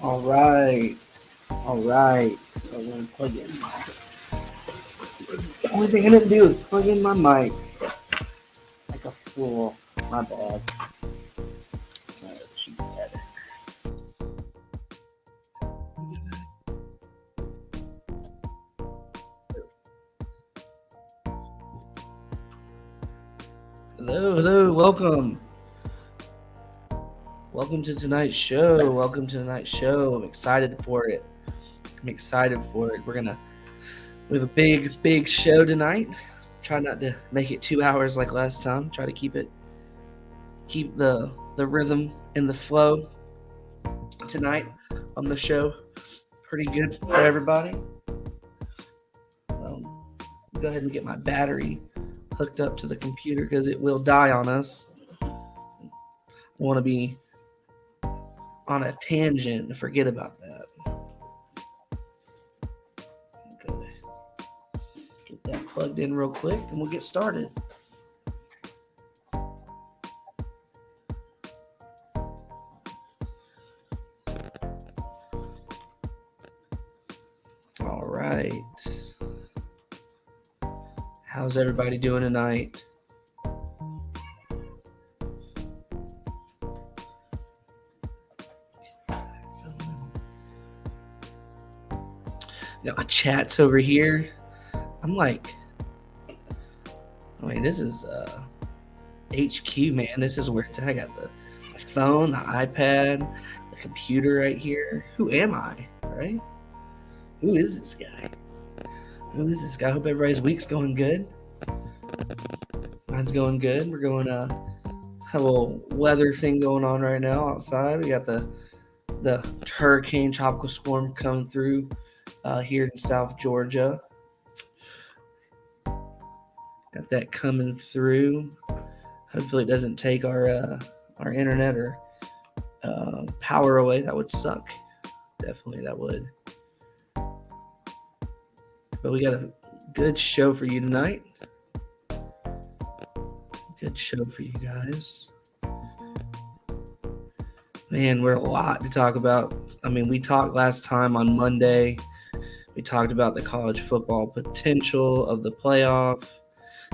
All right. All right. So I'm going to plug in my. The only thing I didn't do is plug in my mic like a fool. My bad. She bad. Hello, hello, welcome. Welcome to tonight's show. Welcome to tonight's show. I'm excited for it. We have a big show tonight. Try not to make it 2 hours like last time. Try to keep the rhythm and the flow tonight on the show pretty good for everybody. Go ahead and get my battery hooked up to the computer because it will die on us. I want to be on a tangent and forget about that. Get that plugged in real quick and we'll get started. All right. How's everybody doing tonight? Got my chats over here. I'm like, this is HQ, man. This is where it's at. I got the phone, the iPad, the computer right here. Who am I, right? Who is this guy? I hope everybody's week's going good. Mine's going good. We're going have a little weather thing going on right now outside. We got the hurricane tropical storm coming through here in South Georgia. Got that coming through. Hopefully it doesn't take our internet or power away. That would suck. Definitely that would. But we got a good show for you tonight. Good show for you guys. Man, we're a lot to talk about. We talked last time on Monday. We talked about the college football potential of the playoff.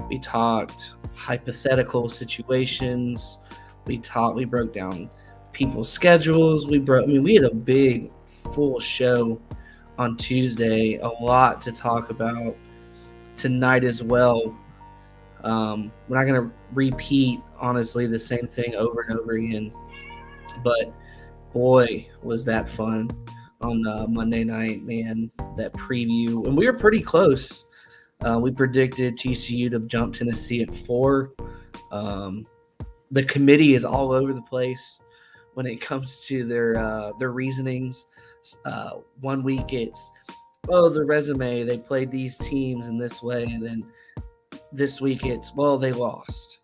We talked hypothetical situations. We broke down people's schedules. We had a big, full show on Tuesday. A lot to talk about tonight as well. We're not going to repeat, honestly, the same thing over and over again. But boy, was that fun on Monday night, man. That preview. And we were pretty close. We predicted TCU to jump Tennessee at 4. The committee is all over the place when it comes to their reasonings. 1 week it's, the resume, they played these teams in this way, and then this week it's, they lost.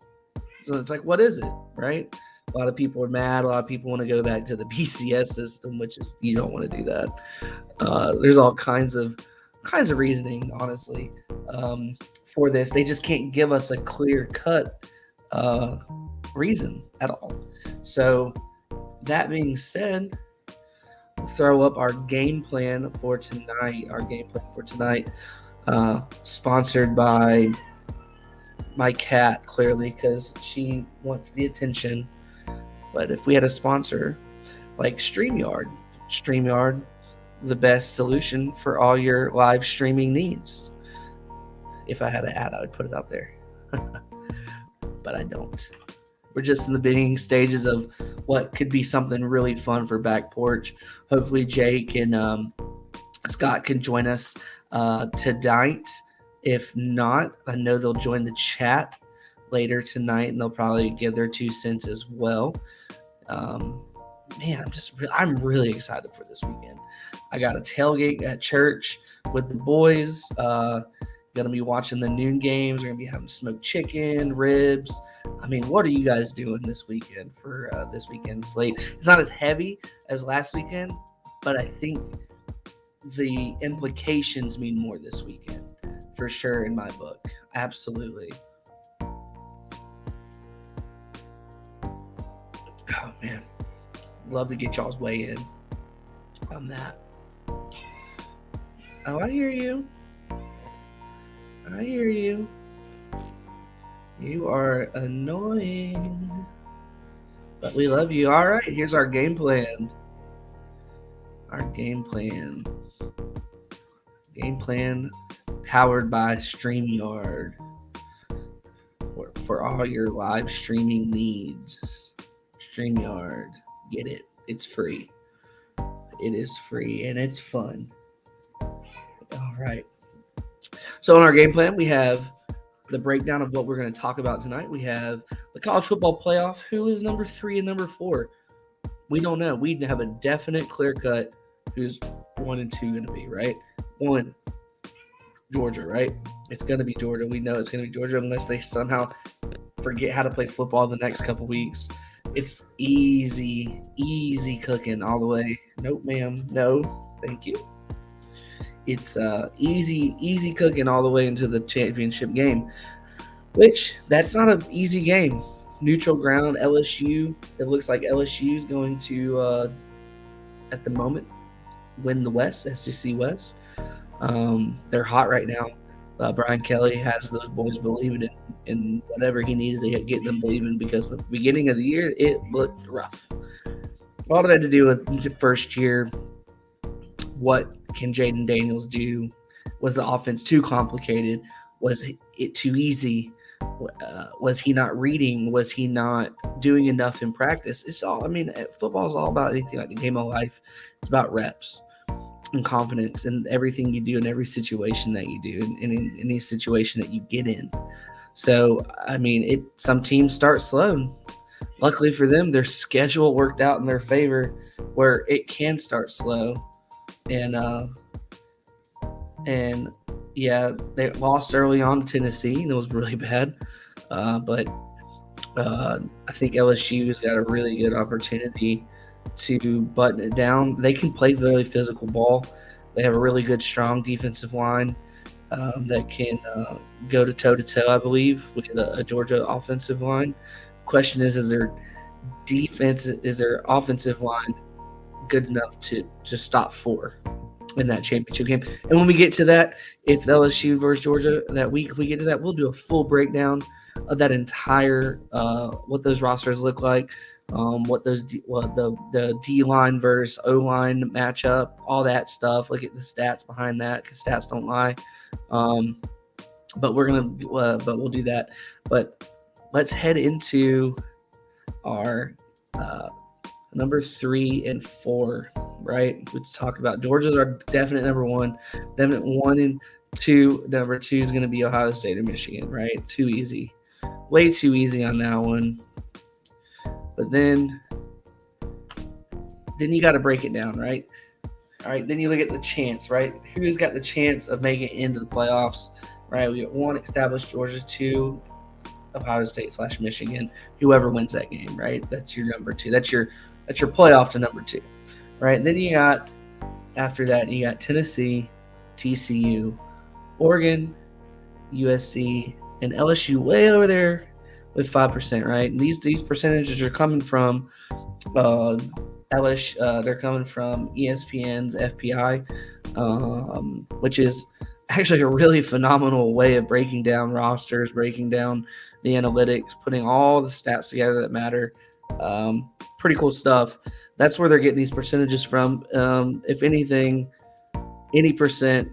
So it's like, what is it, right? A lot of people are mad. A lot of people want to go back to the BCS system, which is, you don't want to do that. There's all kinds of reasoning, honestly, for this. They just can't give us a clear-cut reason at all. So that being said, we'll throw up our game plan for tonight. Sponsored by my cat, clearly, because she wants the attention. But if we had a sponsor like StreamYard, the best solution for all your live streaming needs. If I had an ad, I would put it out there. But I don't. We're just in the beginning stages of what could be something really fun for Back Porch. Hopefully Jake and Scott can join us tonight. If not, I know they'll join the chat later tonight, and they'll probably give their 2 cents as well. Man, I'm really excited for this weekend. I got a tailgate at church with the boys. Gonna be watching the noon games. We're gonna be having smoked chicken, ribs. What are you guys doing this weekend for this weekend slate? It's not as heavy as last weekend, but I think the implications mean more this weekend, for sure, in my book. Absolutely. Oh, man. Love to get y'all's weigh in. on that. Oh, I hear you. I hear you. You are annoying. But we love you. All right, here's our game plan. Our game plan. Game plan powered by StreamYard for all your live streaming needs. StreamYard. Get it. It's free. It is free and it's fun. All right. So in our game plan, we have the breakdown of what we're going to talk about tonight. We have the college football playoff. Who is number 3 and number 4? We don't know. We have a definite clear cut who's 1 and 2 going to be, right? 1, Georgia, right? It's going to be Georgia. We know it's going to be Georgia unless they somehow forget how to play football the next couple weeks. It's easy cooking all the way. Nope, ma'am. No, thank you. It's easy cooking all the way into the championship game, which that's not an easy game. Neutral ground, LSU. It looks like LSU is going to, at the moment, win the West, SEC West. They're hot right now. Brian Kelly has those boys believing in whatever he needed to get them believing, because the beginning of the year, it looked rough. All it had to do with the first year. What can Jaden Daniels do? Was the offense too complicated? Was it too easy? Was he not reading? Was he not doing enough in practice? It's all, football is all about anything like the game of life. It's about reps and confidence and everything you do in every situation that you do and in any situation that you get in. So, some teams start slow. Luckily for them, their schedule worked out in their favor where it can start slow. And they lost early on to Tennessee, and it was really bad. But I think LSU's got a really good opportunity to button it down. They can play really physical ball. They have a really good, strong defensive line that can go to toe-to-toe, I believe, with a Georgia offensive line. Question is their offensive line good enough to stop 4 in that championship game? And when we get to that, if LSU versus Georgia that week, if we get to that, we'll do a full breakdown of that entire what those rosters look like, what the D line versus O line matchup, all that stuff. Look at the stats behind that, because stats don't lie. But we'll do that. But let's head into our number 3 and 4, right? Let's talk about Georgia's our definite number 1, definite 1 and 2. Number 2 is going to be Ohio State or Michigan, right? Too easy, way too easy on that one. But then you got to break it down, right? All right, then you look at the chance, right? Who's got the chance of making it into the playoffs, right? We got 1 established Georgia, 2 Ohio State / Michigan. Whoever wins that game, right? That's your number 2. That's your playoff to number 2, right? And then you got, after that, you got Tennessee, TCU, Oregon, USC, and LSU way over there with 5%, right? And these percentages are coming from LSU. They're coming from ESPN's FPI, which is actually a really phenomenal way of breaking down rosters, breaking down the analytics, putting all the stats together that matter. Pretty cool stuff. That's where they're getting these percentages from. If anything, any percent,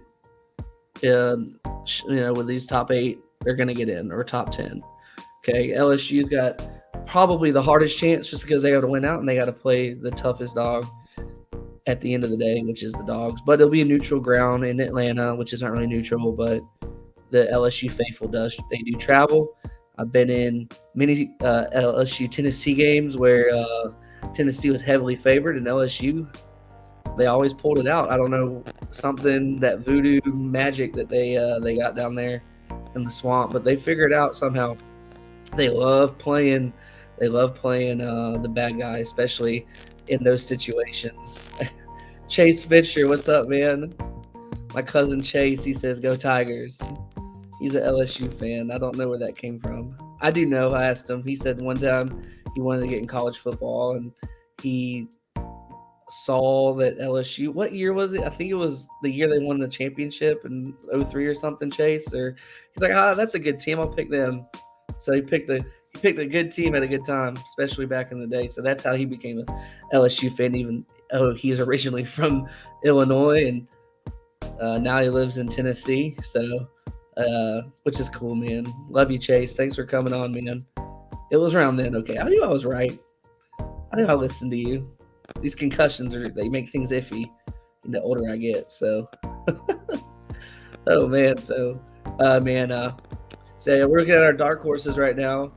with these top 8, they're going to get in, or top 10. Okay, LSU's got probably the hardest chance just because they got to win out and they got to play the toughest dog at the end of the day, which is the Dogs. But it'll be a neutral ground in Atlanta, which isn't really neutral, but the LSU faithful they do travel. I've been in many LSU Tennessee games where Tennessee was heavily favored, and LSU, they always pulled it out. I don't know, something, that voodoo magic that they got down there in the swamp, but they figured it out somehow. They love playing the bad guy, especially in those situations. Chase Fisher, what's up, man? My cousin Chase, he says, "Go Tigers." He's an LSU fan. I don't know where that came from. I do know. I asked him. He said one time he wanted to get in college football, and he saw that LSU, what year was it? I think it was the year they won the championship in 03 or something, Chase. Or he's like, that's a good team. I'll pick them. So he picked a good team at a good time, especially back in the day. So that's how he became an LSU fan, even though he's originally from Illinois, and now he lives in Tennessee. So, which is cool, man. Love you, Chase. Thanks for coming on, man. It was around then. Okay, I knew I was right. I knew I listened to you. These concussions they make things iffy the older I get. So, oh man. So, so yeah, we're looking at our dark horses right now.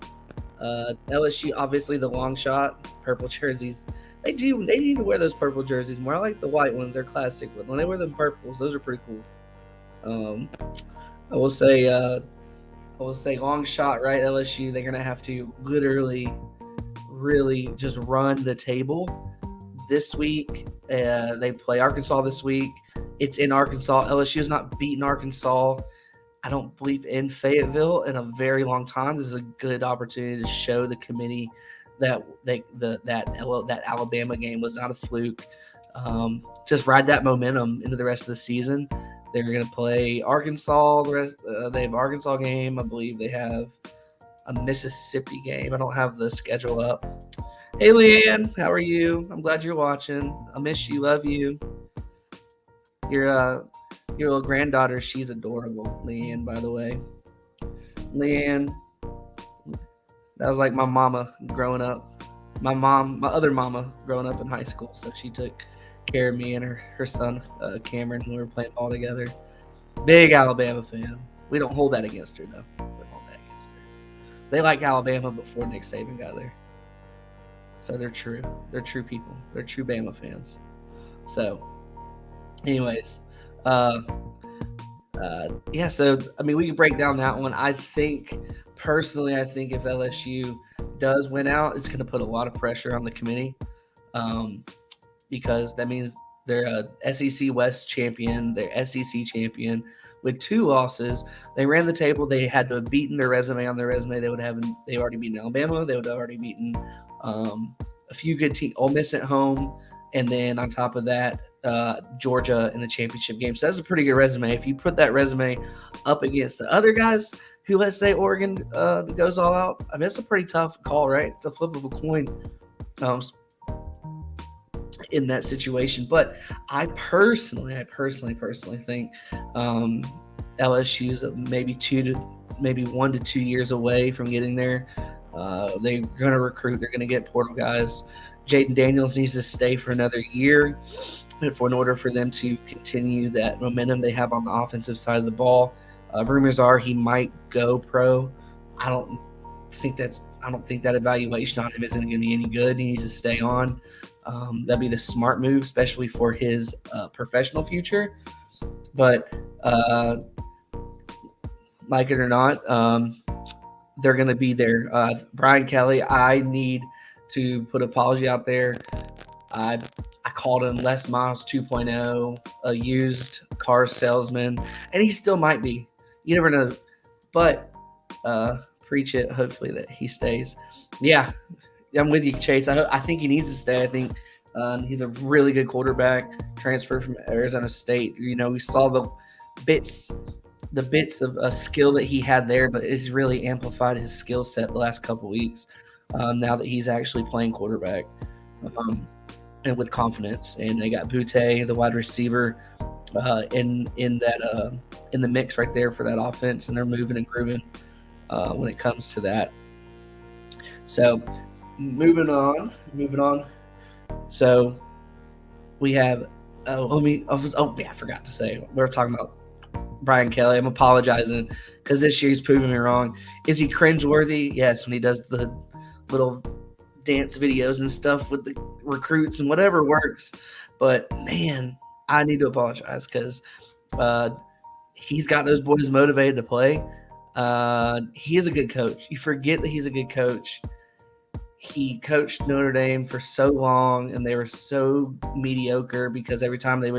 LSU, obviously the long shot, purple jerseys. They need to wear those purple jerseys more. I like the white ones; they're classic. But when they wear them purples, those are pretty cool. I will say long shot, right? LSU, they're gonna have to literally, really just run the table this week. They play Arkansas this week. It's in Arkansas. LSU has not beaten Arkansas, I don't believe, in Fayetteville in a very long time. This is a good opportunity to show the committee that that Alabama game was not a fluke. Just ride that momentum into the rest of the season. They're going to play Arkansas. They have Arkansas game. I believe they have a Mississippi game. I don't have the schedule up. Hey, Leanne, how are you? I'm glad you're watching. I miss you. Love you. Your little granddaughter, she's adorable, Leanne, by the way. Leanne, that was like my mama growing up. My other mama growing up in high school. So she took care of me and her son, Cameron, when we were playing ball together. Big Alabama fan. We don't hold that against her, though. We don't hold that against her. They like Alabama before Nick Saban got there. So they're true. They're true people. They're true Bama fans. So, anyways, yeah, so, I mean, we can break down that one. Personally, I think if LSU does win out, it's going to put a lot of pressure on the committee, because that means they're a SEC West champion, they're SEC champion with 2 losses. They ran the table. They had to have beaten their resume on their resume. They already beaten Alabama. They would have already beaten a few good teams, Ole Miss at home, and then on top of that, Georgia in the championship game. So that's a pretty good resume. If you put that resume up against the other guys who, let's say, Oregon goes all out, I mean, it's a pretty tough call, right? It's a flip of a coin in that situation. But I personally think LSU's maybe 1 to 2 years away from getting there. They're going to recruit. They're going to get portal guys. Jaden Daniels needs to stay for another year in order for them to continue that momentum they have on the offensive side of the ball. Rumors are he might go pro. I don't think that evaluation on him isn't going to be any good. He needs to stay on. That'd be the smart move, especially for his professional future. But like it or not, they're going to be there. Brian Kelly, I need to put an apology out there. I called him Les Miles 2.0, a used car salesman, and he still might be. You never know. But preach it, hopefully, that he stays. Yeah, I'm with you, Chase. I think he needs to stay. I think he's a really good quarterback, transferred from Arizona State. You know, we saw the bits of skill that he had there, but it's really amplified his skill set the last couple weeks. Now that he's actually playing quarterback, and with confidence, and they got Butte, the wide receiver, in the mix right there for that offense, and they're moving and grooving when it comes to that. So moving on. So we have. I forgot to say we were talking about Brian Kelly. I'm apologizing because this year he's proving me wrong. Is he cringeworthy? Yes, when he does the little dance videos and stuff with the recruits and whatever works. But man, I need to apologize because he's got those boys motivated to play. He is a good coach. You forget that he's a good coach. He coached Notre Dame for so long, and they were so mediocre because every time they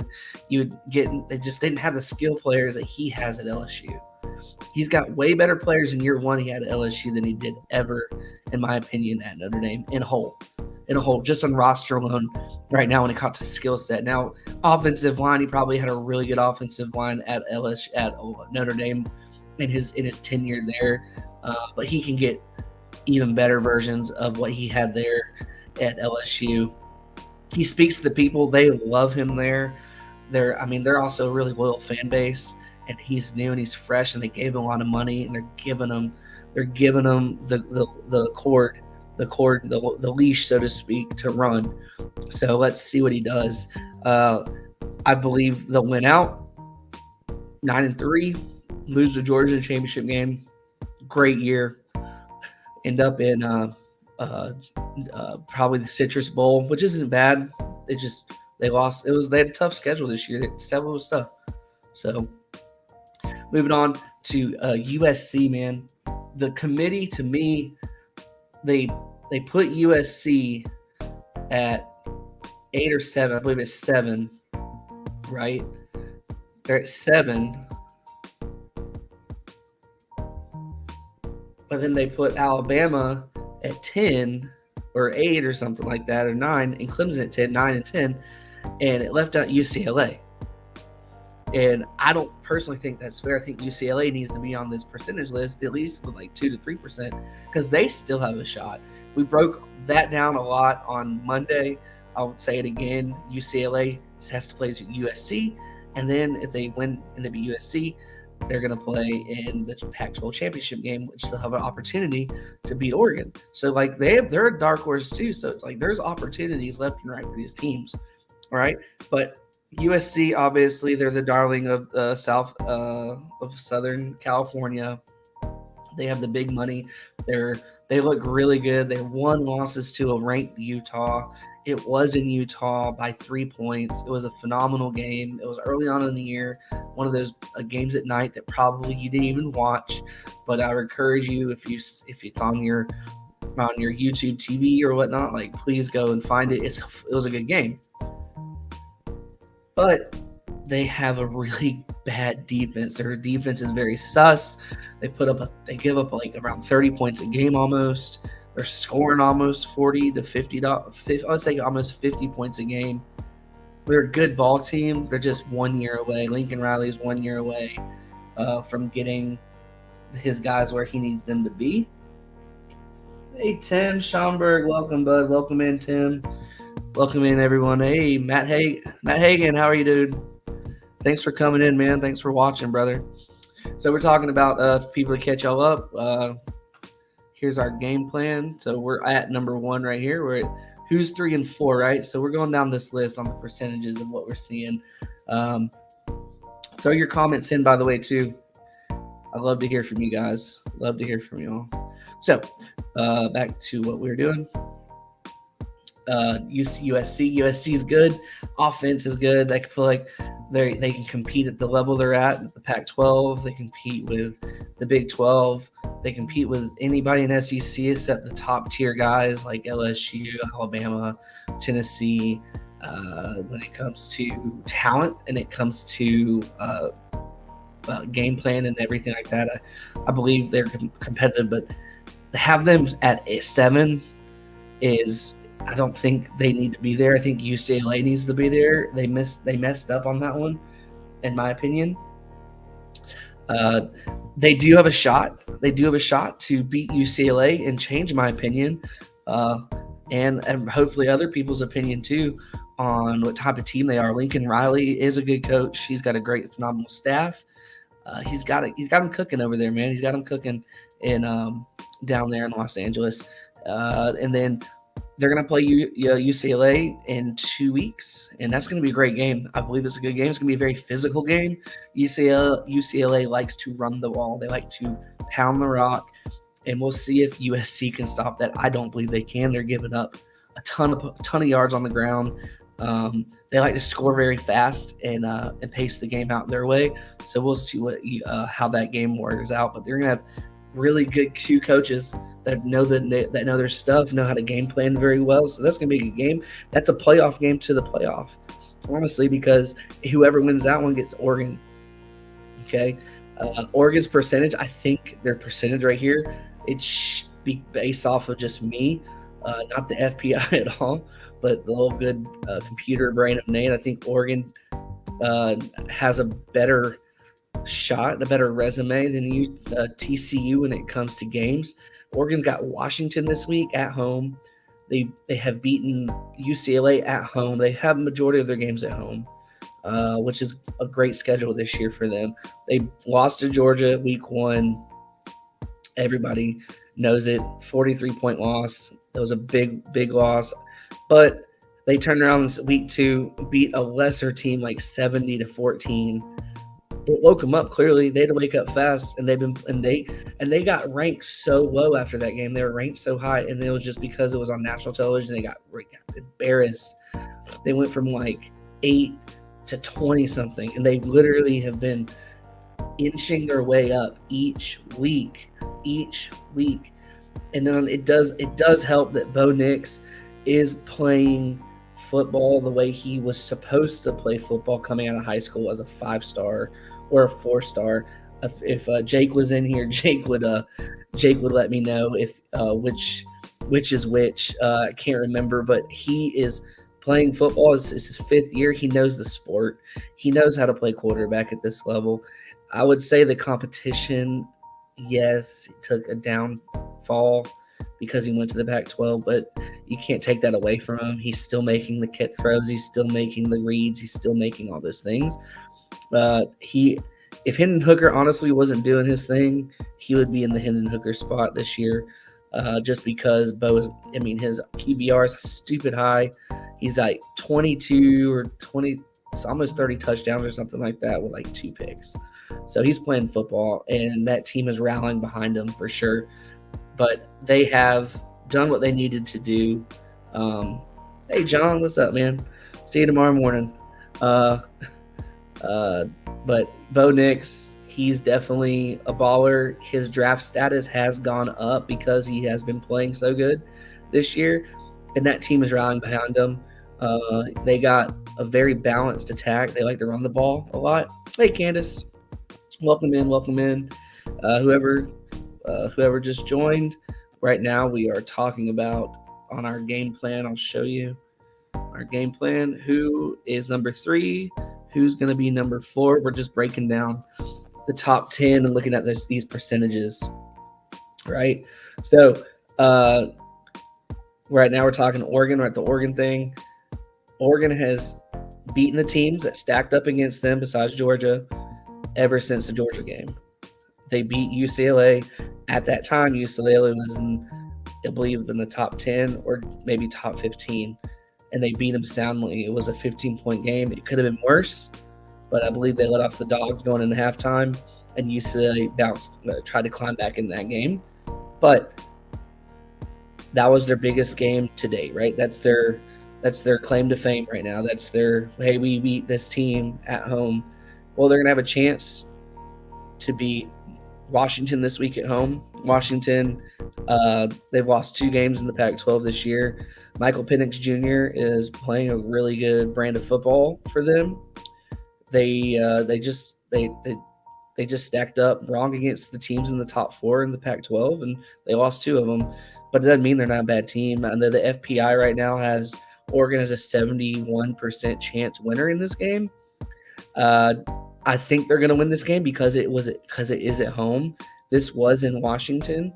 just didn't have the skill players that he has at LSU. He's got way better players in year one he had at LSU than he did ever, in my opinion, at Notre Dame in whole. in a whole, just on roster alone right now when it comes to skill set. Now, offensive line, he probably had a really good offensive line at Notre Dame in his tenure there, but he can get even better versions of what he had there at LSU. He speaks to the people; they love him there. They're also a really loyal fan base, and he's new and he's fresh, and they gave him a lot of money, and they're giving him the cord, the leash, so to speak, to run. So let's see what he does. I believe they'll win out 9-3, lose to Georgia in the championship game. Great year. End up in probably the Citrus Bowl, which isn't bad. They lost. They had a tough schedule this year. It was tough. So moving on to USC, man. The committee, to me, they put USC at 8 or 7. I believe it's 7, right? They're at 7. But then they put Alabama at 10 or 8 or something like that, or 9, and Clemson at 10, 9 and 10, and it left out UCLA. And I don't personally think that's fair. I think UCLA needs to be on this percentage list at least with like 2 to 3%, because they still have a shot. We broke that down a lot on Monday. I'll say it again. UCLA has to play USC, and then if they win and they beat USC, they're going to play in the Pac-12 championship game, which they'll have an opportunity to beat Oregon. So like they're a dark horse too. So it's like there's opportunities left and right for these teams. All right, but USC, obviously, they're the darling of Southern California. They have the big money. They look really good. They won losses to a ranked Utah. It was in Utah by 3 points. It was a phenomenal game. It was early on in the year, one of those games at night that probably you didn't even watch. But I would encourage you, if it's on your YouTube TV or whatnot, like please go and find it. It was a good game. But they have a really bad defense. Their defense is very sus. They give up like around 30 points a game almost. They're scoring almost 40 to 50. I'd say almost 50 points a game. They're a good ball team. They're just 1 year away. Lincoln Riley is 1 year away from getting his guys where he needs them to be. Hey, Tim Schomburg, welcome, bud. Welcome in, Tim. Welcome in, everyone. Hey, Matt Hagan, how are you, dude? Thanks for coming in, man. Thanks for watching, brother. So we're talking about people to catch y'all up. Here's our game plan. So we're at number 1 right here. We're at who's 3 and 4, right? So we're going down this list on the percentages of what we're seeing. Throw your comments in, by the way, too. I'd love to hear from you guys. Love to hear from you all. So back to what we're doing. USC is good. Offense is good. They feel like they can compete at the level they're at the Pac-12. They compete with the Big 12. They compete with anybody in SEC except the top tier guys like LSU, Alabama, Tennessee. When it comes to talent and it comes to game plan and everything like that, I believe they're competitive. But to have them at 7 is, I don't think they need to be there. I think UCLA needs to be there. They messed up on that one, in my opinion. They do have a shot. They do have a shot to beat UCLA and change my opinion, and hopefully other people's opinion too on what type of team they are. Lincoln Riley is a good coach. He's got a great, phenomenal staff. He's got them cooking over there, man. He's got them cooking in down there in Los Angeles, and then they're going to play UCLA in 2 weeks, and that's going to be a great game. I believe it's a good game. It's going to be a very physical game. UCLA likes to run the ball. They like to pound the rock, and we'll see if USC can stop that. I don't believe they can. They're giving up a ton of yards on the ground. They like to score very fast and pace the game out their way. So we'll see how that game works out. But they're going to have really good 2 coaches that know their stuff, know how to game plan very well. So that's going to be a good game. That's a playoff game to the playoff, honestly, because whoever wins that one gets Oregon. Okay. Oregon's percentage, I think their percentage right here, it should be based off of just me. not the FBI at all, but the little good computer brain of Nate. I think Oregon has a better shot, a better resume than TCU when it comes to games. Oregon's got Washington this week at home. They have beaten UCLA at home. They have a majority of their games at home, which is a great schedule this year for them. They lost to Georgia week 1. Everybody knows it. 43-point loss. That was a big loss. But they turned around week 2, beat a lesser team like 70-14. It woke them up. Clearly, they had to wake up fast, and they got ranked so low after that game. They were ranked so high, and it was just because it was on national television. They got embarrassed. They went from like 8 to 20 something, and they literally have been inching their way up each week. And then it does help that Bo Nix is playing football the way he was supposed to play football coming out of high school as a 5-star or a 4-star. If Jake was in here, Jake would let me know if which is which. I can't remember, but he is playing football. It's his 5th year. He knows the sport. He knows how to play quarterback at this level. I would say the competition, yes, took a downfall because he went to the Pac-12, but you can't take that away from him. He's still making the kick throws. He's still making the reads. He's still making all those things. If Hendon Hooker honestly wasn't doing his thing, he would be in the Hendon Hooker spot this year, just because his QBR is stupid high. He's like 22 or 20, it's almost 30 touchdowns or something like that with like 2 picks. So he's playing football, and that team is rallying behind him for sure. But they have done what they needed to do. Hey, John, what's up, man? See you tomorrow morning. But Bo Nix, he's definitely a baller. His draft status has gone up because he has been playing so good this year, and that team is rallying behind him. They got a very balanced attack. They like to run the ball a lot. Hey, Candace, welcome in. Whoever just joined. Right now, we are talking about on our game plan. I'll show you our game plan. Who is number 3? Who's going to be number 4? We're just breaking down the top 10 and looking at these percentages, right? So right now we're talking Oregon. We're at the Oregon thing. Oregon has beaten the teams that stacked up against them besides Georgia ever since the Georgia game. They beat UCLA. At that time, UCLA was I believe, in the top 10 or maybe top 15, and they beat them soundly. It was a 15-point game. It could have been worse, but I believe they let off the dogs going into halftime, and UCLA tried to climb back in that game. But that was their biggest game to date, right? That's their claim to fame right now. That's their, hey, we beat this team at home. Well, they're going to have a chance to beat Washington this week at home. Washington, they've lost 2 games in the Pac-12 this year. Michael Penix Jr. is playing a really good brand of football for them. They just stacked up wrong against the teams in the top 4 in the Pac-12, and they lost 2 of them. But it doesn't mean they're not a bad team. And the FPI right now has Oregon as a 71% chance winner in this game. I think they're going to win this game because it is at home. This was in Washington,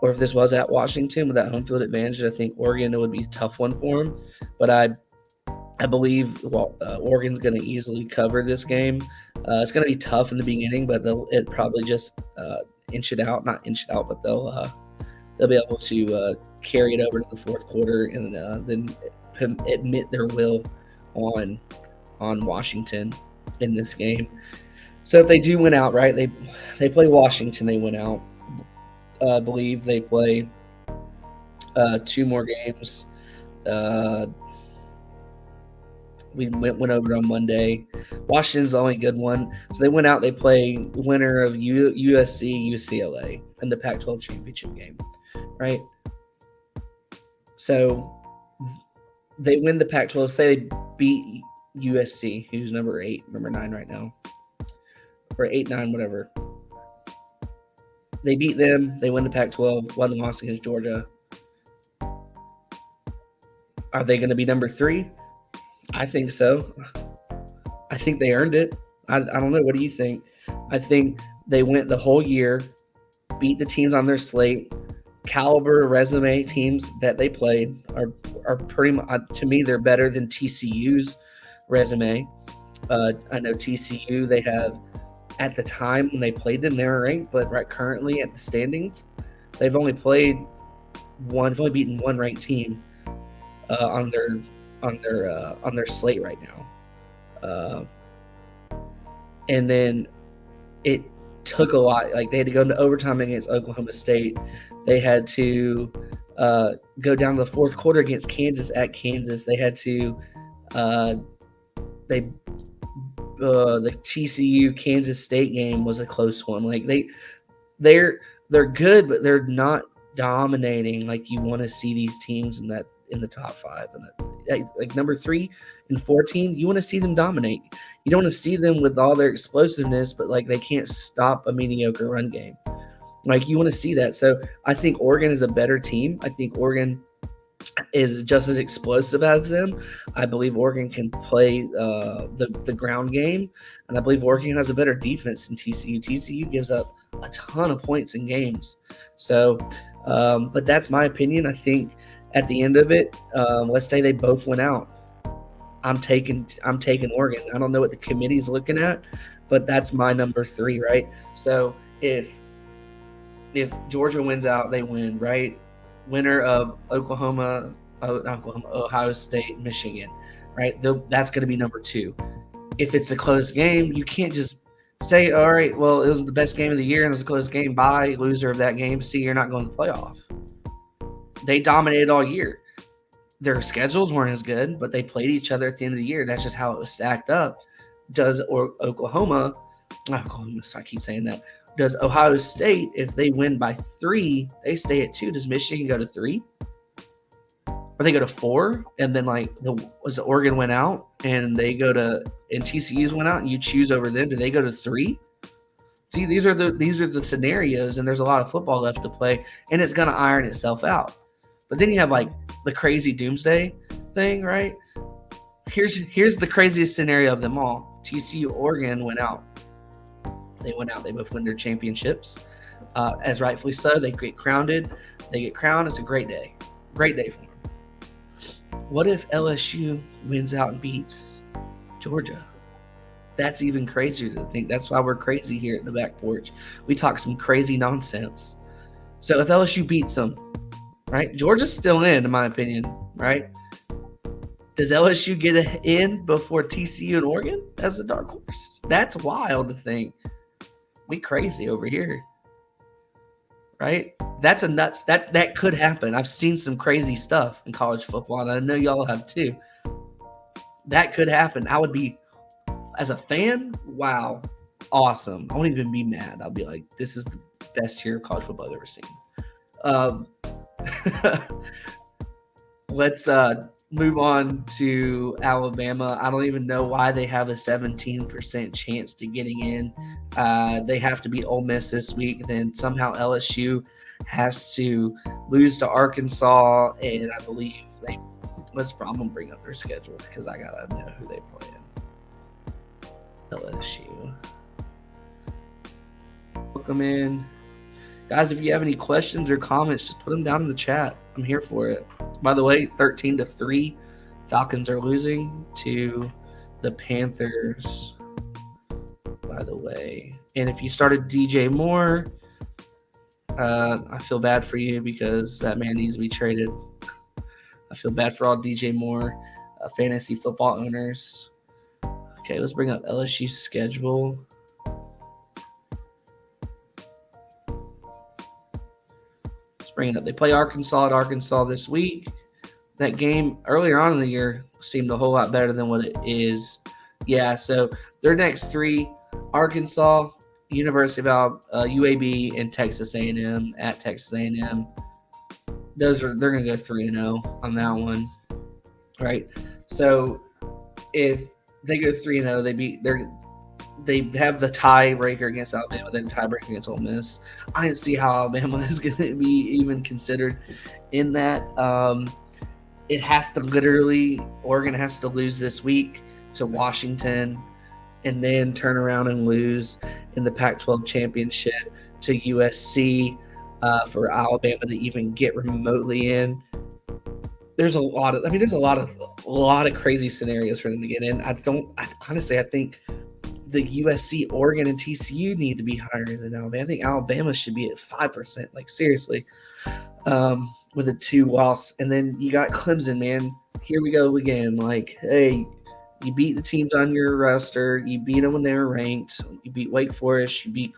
or if this was at Washington with that home field advantage, I think Oregon, it would be a tough one for them. But I believe Oregon's going to easily cover this game. It's going to be tough in the beginning, but it probably just not inch it out, but they'll be able to carry it over to the fourth quarter and then admit their will on Washington in this game. So if they do win out, right, they play Washington, they win out. I believe they play 2 more games. We went over it on Monday. Washington's the only good one. So they went out, they play winner of USC, UCLA in the Pac-12 championship game, right? So they win the Pac-12. Say they beat USC, who's number 9 right now, or 8-9, whatever. They beat them. They win the Pac-12. 1 loss against Georgia. Are they going to be number 3? I think so. I think they earned it. I don't know. What do you think? I think they went the whole year, beat the teams on their slate, caliber resume teams that they played are pretty much, to me, they're better than TCU's resume. I know TCU, they have, at the time when they played them, they were ranked, but right currently at the standings, they've only beaten one ranked team on their slate right now. And then it took a lot. Like, they had to go into overtime against Oklahoma State. They had to go down to the fourth quarter against Kansas at Kansas. They had to the TCU Kansas State game was a close one. Like, they're good, but they're not dominating like you want to see these teams in the top 5. And like number 3 and 14, you want to see them dominate. You don't want to see them with all their explosiveness, but like they can't stop a mediocre run game. Like, you want to see that. So I think Oregon is a better team. I think Oregon is just as explosive as them. I believe Oregon can play the ground game, and I believe Oregon has a better defense than TCU. TCU gives up a ton of points in games. So, but that's my opinion. I think at the end of it, let's say they both went out, I'm taking Oregon. I don't know what the committee's looking at, but that's my number 3, right? So if Georgia wins out, they win, right? Winner of Ohio State, Michigan, right? That's going to be number 2. If it's a close game, you can't just say, all right, well, it was the best game of the year and it was a close game. Bye, loser of that game. See, you're not going to the playoff. They dominated all year. Their schedules weren't as good, but they played each other at the end of the year. That's just how it was stacked up. Does Oklahoma, I keep saying that. Does Ohio State, if they win by 3, they stay at 2. Does Michigan go to 3? Or they go to 4? And then was Oregon went out and they go to, and TCU's went out and you choose over them? Do they go to 3? See, these are the scenarios, and there's a lot of football left to play, and it's going to iron itself out. But then you have like the crazy doomsday thing, right? Here's the craziest scenario of them all. TCU, Oregon went out. They went out. They both win their championships, as rightfully so. They get crowned. It's a great day. Great day for them. What if LSU wins out and beats Georgia? That's even crazier to think. That's why we're crazy here at the back porch. We talk some crazy nonsense. So if LSU beats them, right? Georgia's still in my opinion, right? Does LSU get in before TCU and Oregon as a dark horse? That's wild to think. We crazy over here, right? That's a nuts. That could happen. I've seen some crazy stuff in college football, and I know y'all have too. That could happen. I would be, as a fan, wow, awesome. I won't even be mad. I'll be like, this is the best year of college football I've ever seen. Let's move on to Alabama. I don't even know why they have a 17% chance to getting in. They have to beat Ole Miss this week. Then somehow LSU has to lose to Arkansas, and I believe I'm going to bring up their schedule because I gotta know who they play in. LSU. Welcome in. Guys, if you have any questions or comments, just put them down in the chat. I'm here for it. By the way, 13-3, Falcons are losing to the Panthers, by the way. And if you started DJ Moore, I feel bad for you because that man needs to be traded. I feel bad for all DJ Moore fantasy football owners. Okay, let's bring up LSU's schedule. Bring it up. They play Arkansas at Arkansas this week. That game earlier on in the year seemed a whole lot better than what it is. Yeah, so their next 3, Arkansas, University of UAB, and Texas A&M at Texas A&M. They're going to go 3-0 on that one, right? So if they go 3-0, they have the tiebreaker against Alabama. They have the tiebreaker against Ole Miss. I didn't see how Alabama is going to be even considered in that. it has to Oregon has to lose this week to Washington and then turn around and lose in the Pac-12 championship to USC for Alabama to even get remotely in. There's a lot of crazy scenarios for them to get in. Honestly, I think the USC, Oregon, and TCU need to be higher than Alabama. I think Alabama should be at 5%. Like, seriously, with a 2-loss. And then you got Clemson, man. Here we go again. Like, hey, you beat the teams on your roster. You beat them when they were ranked. You beat Wake Forest. You beat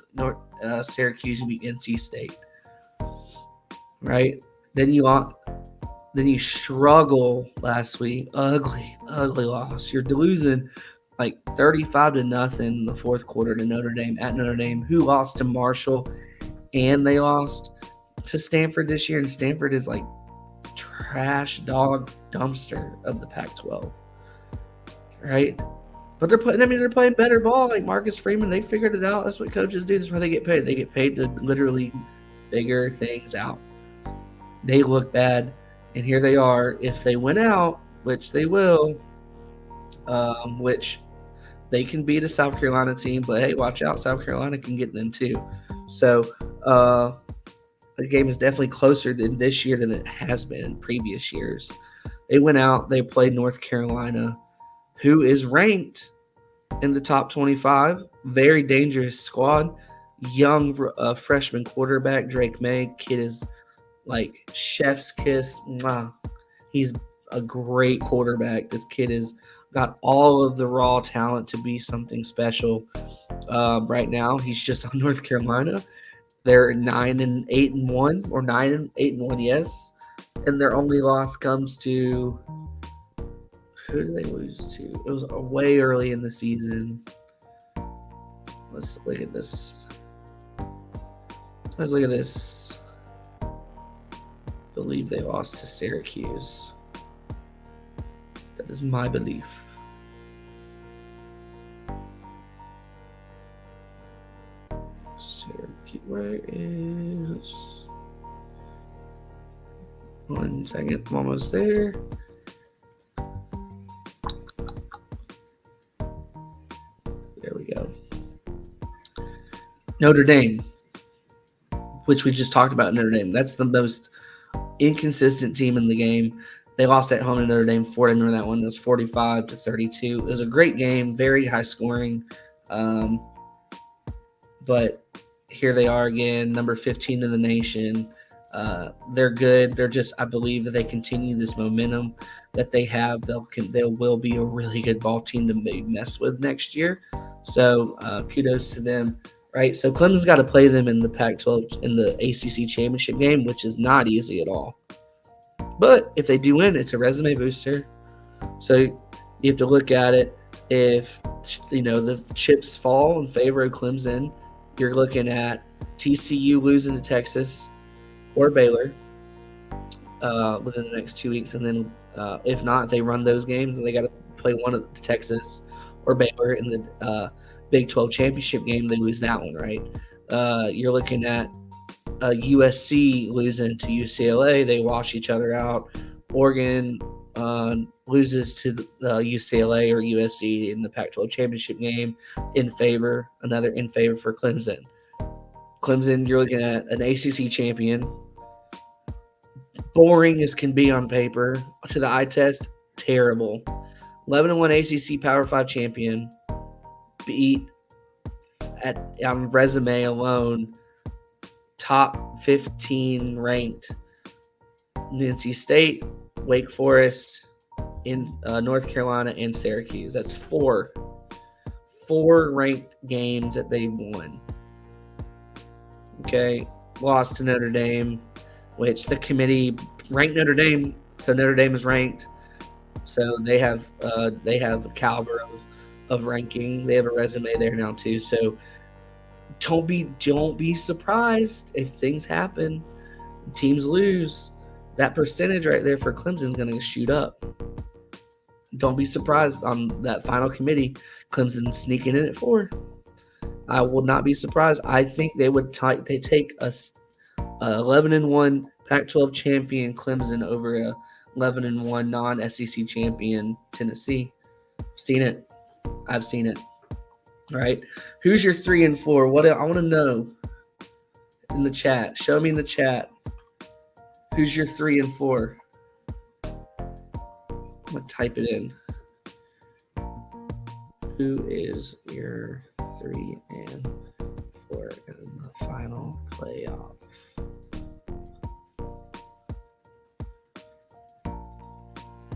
Syracuse. You beat NC State. Right? Then you struggle last week. Ugly loss. You're losing like 35-0 in the fourth quarter to Notre Dame at Notre Dame, who lost to Marshall, and they lost to Stanford this year. And Stanford is like trash dog dumpster of the Pac-12, right? But they're playing better ball. Like Marcus Freeman, they figured it out. That's what coaches do. That's why they get paid. They get paid to literally figure things out. They look bad, and here they are. If they win out, which they will, which they can beat a South Carolina team, but hey, watch out, South Carolina can get them too. So the game is definitely closer than this year than it has been in previous years. They went out, they played North Carolina, who is ranked in the top 25. Very dangerous squad. Young freshman quarterback, Drake May. Kid is like chef's kiss. Mwah. He's a great quarterback. This kid has got all of the raw talent to be something special. Right now, he's just on North Carolina. They're 9-8-1 or 9-8-1, yes. And their only loss comes to, who did they lose to? It was way early in the season. Let's look at this. I believe they lost to Syracuse. That is my belief. Syracuse, where is? 1 second, I'm almost there. There we go. Notre Dame, which we just talked about. Notre Dame, that's the most inconsistent team in the game. They lost at home to Notre Dame. Ford, I remember that one. It was 45-32. It was a great game, very high scoring. But here they are again, number 15 in the nation. They're good. They're just, I believe that they continue this momentum that they have. They will be a really good ball team to mess with next year. So kudos to them. Right, so Clemson's got to play them in the Pac-12 in the ACC championship game, which is not easy at all. But if they do win, it's a resume booster. So you have to look at it. If the chips fall in favor of Clemson, you're looking at TCU losing to Texas or Baylor within the next 2 weeks, and then if not, they run those games and they got to play one of Texas or Baylor in the Big 12 championship game. They lose that one, right? You're looking at USC losing to UCLA. They wash each other out. Oregon loses to UCLA or USC in the Pac-12 championship game another in favor for Clemson. Clemson, you're looking at an ACC champion. Boring as can be on paper. To the eye test, terrible. 11-1 ACC Power 5 champion. Beat on resume alone top 15 ranked NC State, Wake Forest, in North Carolina, and Syracuse. That's four ranked games that they won. Okay, lost to Notre Dame, which the committee ranked Notre Dame, so Notre Dame is ranked. So they have a caliber of ranking. They have a resume there now too. So don't be surprised if things happen, teams lose. That percentage right there for Clemson is going to shoot up. Don't be surprised on that final committee, Clemson sneaking in at 4. I will not be surprised. I think they take a 11-1 Pac-12 champion Clemson over a 11-1 non-SEC champion Tennessee. Seen it. I've seen it. All right. Who's your 3 and 4? What I want to know in the chat. Show me in the chat. Who's your 3 and 4? I'm gonna type it in. Who is your 3 and 4 in the final playoff?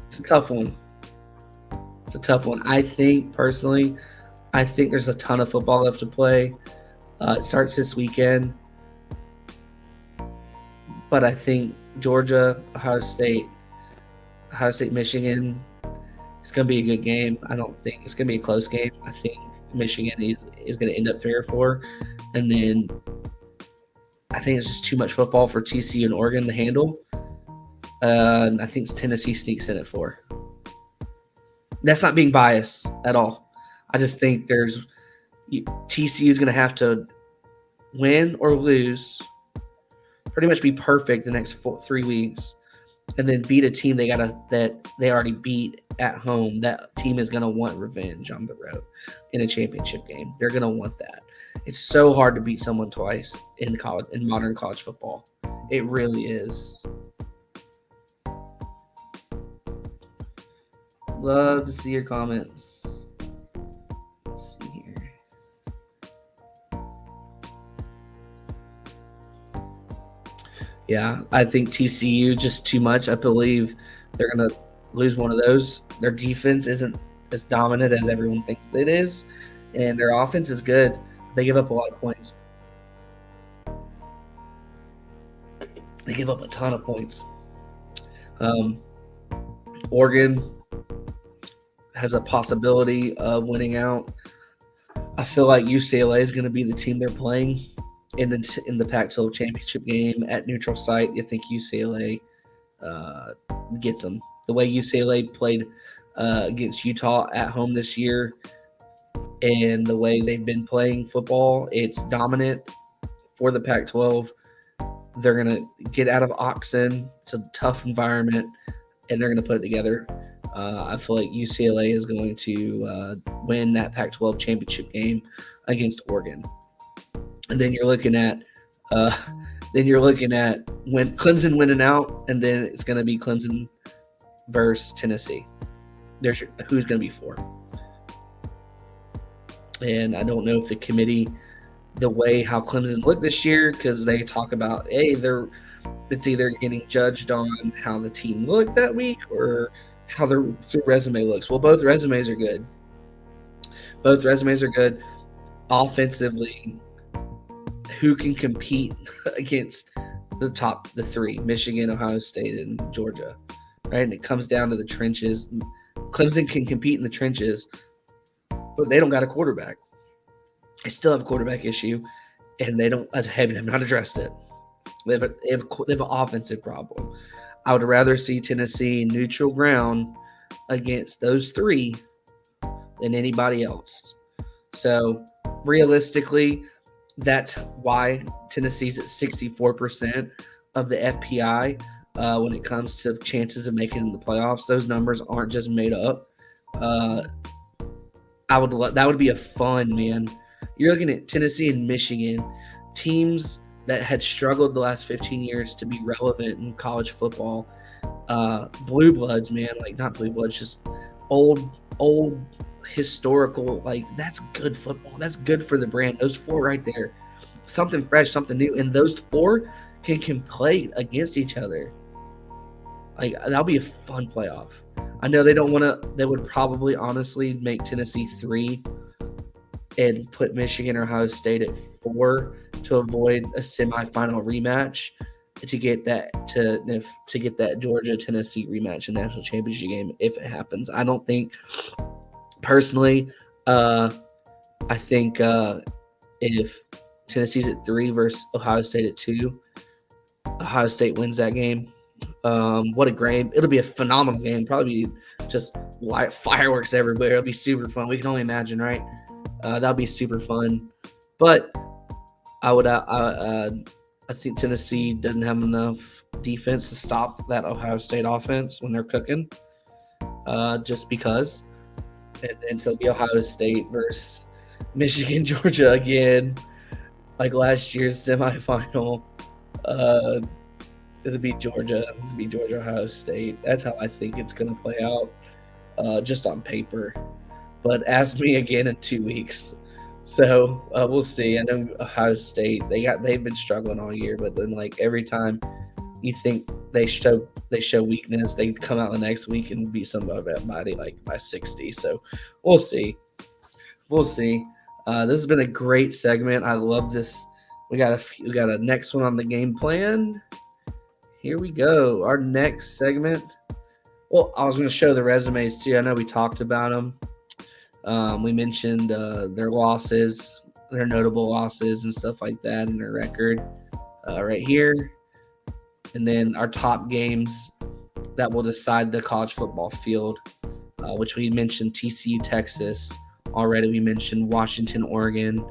It's a tough one. It's a tough one. I think personally, there's a ton of football left to play. It starts this weekend, but I think Georgia, Ohio State, Michigan, it's going to be a good game. I don't think it's going to be a close game. I think Michigan is going to end up 3 or 4. And then I think it's just too much football for TCU and Oregon to handle. And I think Tennessee sneaks in at 4. That's not being biased at all. I just think TCU is going to have to win or lose, pretty much be perfect the next 3 weeks, and then beat a team that they already beat at home. That team is going to want revenge on the road in a championship game. They're going to want that. It's so hard to beat someone twice in modern college football. It really is. Love to see your comments. Let's see here. Yeah, I think TCU just too much. I believe they're going to lose one of those. Their defense isn't as dominant as everyone thinks it is, and their offense is good. They give up a lot of points. They give up a ton of points. Oregon has a possibility of winning out. I feel like UCLA is going to be the team they're playing in the Pac-12 championship game at neutral site. I think UCLA gets them. The way UCLA played against Utah at home this year, and the way they've been playing football, it's dominant for the Pac-12. They're going to get out of Oxon. It's a tough environment, and they're going to put it together. I feel like UCLA is going to win that Pac-12 championship game against Oregon. And then you're looking at when Clemson winning out, and then it's going to be Clemson versus Tennessee. Who's going to be 4. And I don't know if the committee, the way how Clemson looked this year, because they talk about, it's either getting judged on how the team looked that week or how their resume looks. Well, both resumes are good. Offensively, who can compete against the 3, Michigan, Ohio State, and Georgia, right? And it comes down to the trenches. Clemson can compete in the trenches, but they don't got a quarterback. They still have a quarterback issue, and they have not addressed it. They have an offensive problem. I would rather see Tennessee neutral ground against those 3 than anybody else. So realistically, that's why Tennessee's at 64% of the FPI when it comes to chances of making the playoffs. Those numbers aren't just made up. That would be a fun, man. You're looking at Tennessee and Michigan, teams that had struggled the last 15 years to be relevant in college football. Blue bloods, man, like not blue bloods, just old historical, like that's good football. That's good for the brand. Those 4 right there, something fresh, something new, and those 4 can play against each other. Like that'll be a fun playoff. I know they don't want to. They would probably honestly make Tennessee 3 and put Michigan or Ohio State at 4 to avoid a semifinal rematch to get that Georgia Tennessee rematch in national championship game if it happens. I don't think personally. I think if Tennessee's at 3 versus Ohio State at 2, Ohio State wins that game. What a game. It'll be a phenomenal game. Probably just light fireworks everywhere. It'll be super fun. We can only imagine, right? That'll be super fun. But I would I think Tennessee doesn't have enough defense to stop that Ohio State offense when they're cooking, just because. And so it'll be Ohio State versus Michigan, Georgia again, like last year's semifinal. Uh, it'll be Georgia, Ohio State. That's how I think it's going to play out, just on paper. But ask me again in 2 weeks. So we'll see. I know Ohio State they've been struggling all year, but then like every time you think they show weakness, they come out the next week and beat somebody like by 60. So we'll see. This has been a great segment. I love this. We got a next one on the game plan. Here we go. Our next segment. Well, I was going to show the resumes too. I know we talked about them. We mentioned their losses, their notable losses and stuff like that in their record right here. And then our top games that will decide the college football field, which we mentioned TCU, Texas. Already we mentioned Washington, Oregon.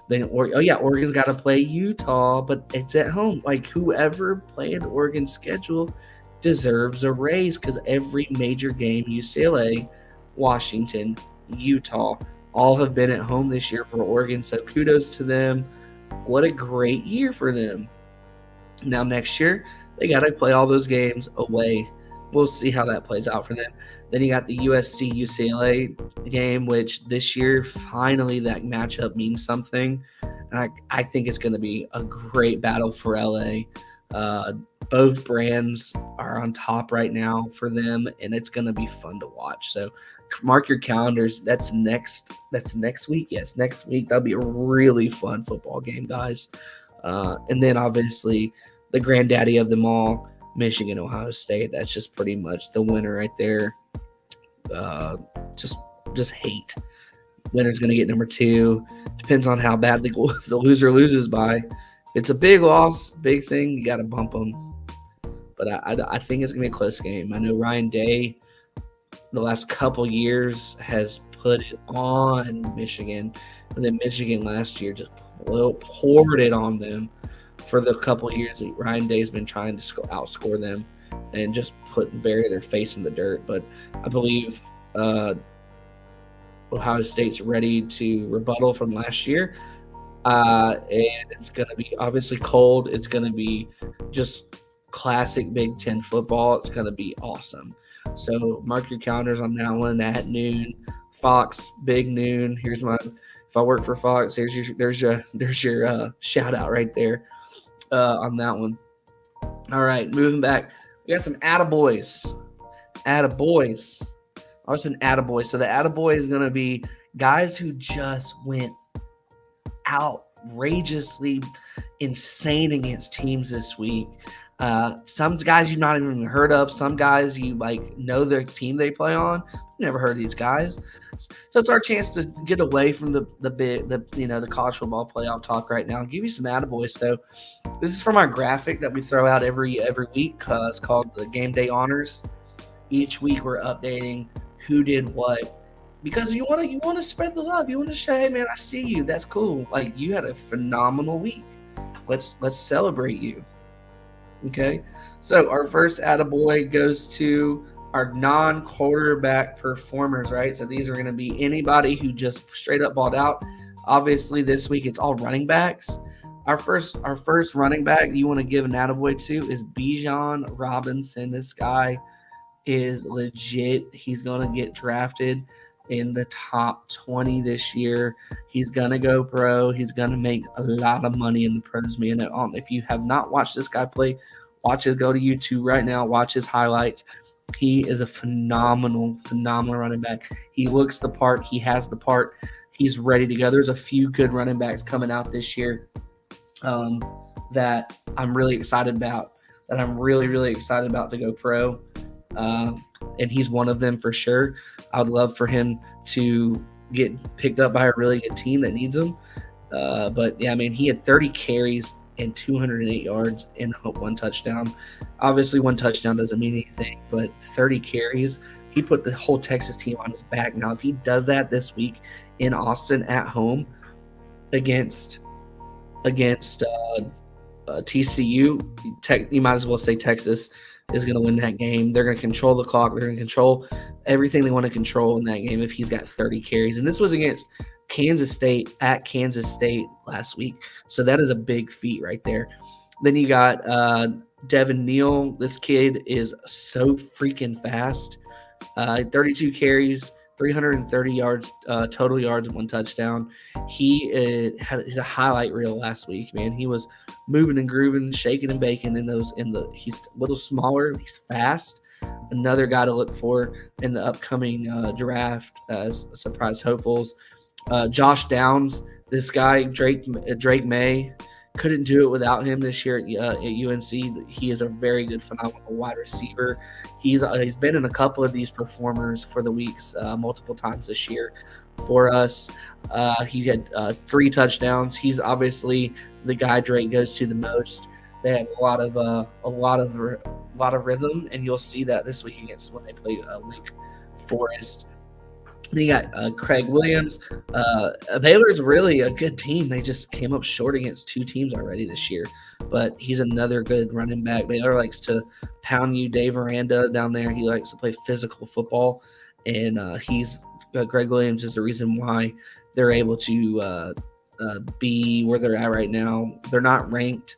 Then, Oregon's got to play Utah, but it's at home. Like, whoever played Oregon's schedule deserves a raise because every major game, UCLA, Washington, Utah, all have been at home this year for Oregon. So kudos to them. What a great year for them. Now next year, they got to play all those games away. We'll see how that plays out for them. Then you got the USC UCLA game, which this year finally that matchup means something. And I think it's going to be a great battle for LA. Both brands are on top right now for them, and it's going to be fun to watch. So mark your calendars. That's next week. Yes, next week. That'll be a really fun football game, guys. And then obviously the granddaddy of them all, Michigan, Ohio State. That's just pretty much the winner right there. Just hate. Winner's going to get number 2. Depends on how bad the loser loses by. If it's a big loss, big thing, you got to bump them. But I think it's going to be a close game. I know Ryan Day, the last couple years, has put it on Michigan. And then Michigan last year just poured it on them. For the couple years that Ryan Day's been trying to outscore them and just bury their face in the dirt. But I believe Ohio State's ready to rebuttal from last year. And it's going to be obviously cold. It's going to be just classic Big Ten football. It's going to be awesome. So mark your calendars on that one at noon. Fox, big noon. Here's my, if I work for Fox, there's your shout out right there. On that one. All right, moving back. We got some attaboys. I was an attaboy. So the attaboy is going to be guys who just went outrageously insane against teams this week. Some guys you've not even heard of. Some guys you know their team they play on. Never heard of these guys. So it's our chance to get away from the college football playoff talk right now and give you some attaboys. So this is from our graphic that we throw out every week. It's called the Game Day Honors. Each week we're updating who did what because you want to spread the love. You want to say, hey man, I see you. That's cool. Like you had a phenomenal week. Let's celebrate you. Okay. So our first attaboy goes to our non-quarterback performers, right? So these are going to be anybody who just straight up balled out. Obviously, this week it's all running backs. Our first running back you want to give an attaboy to is Bijan Robinson. This guy is legit. He's going to get drafted in the top 20 this year. He's going to go pro. He's going to make a lot of money in the pros, man. If you have not watched this guy play, watch his, go to YouTube right now, watch his highlights. He is a phenomenal running back. He looks the part. He has the part. He's ready to go. There's a few good running backs coming out this year that I'm really excited about, that I'm really, really excited about to go pro. And he's one of them for sure. I would love for him to get picked up by a really good team that needs him. But yeah, I mean, he had 30 carries and 208 yards and one touchdown. Obviously, one touchdown doesn't mean anything, but 30 carries, he put the whole Texas team on his back. Now, if he does that this week in Austin at home against TCU, you might as well say Texas is going to win that game. They're going to control the clock. They're going to control everything they want to control in that game if he's got 30 carries. And this was against Kansas State at Kansas State last week. So that is a big feat right there. Then you got Devin Neal. This kid is so freaking fast. 32 carries, 330 yards, total yards, 1 touchdown. He's a highlight reel last week, man. He was moving and grooving, shaking and baking he's a little smaller, he's fast. Another guy to look for in the upcoming draft as surprise hopefuls. Josh Downs, this guy, Drake May, couldn't do it without him this year at UNC. He is a very good, phenomenal wide receiver. He's been in a couple of these performers for the weeks multiple times this year for us. He had 3 touchdowns. He's obviously the guy Drake goes to the most. They have a lot of rhythm, and you'll see that this week against when they play Wake Forest. Then you got Craig Williams. Baylor's really a good team. They just came up short against 2 teams already this year. But he's another good running back. Baylor likes to pound you. Dave Aranda down there, he likes to play physical football. And Craig Williams is the reason why they're able to be where they're at right now. They're not ranked,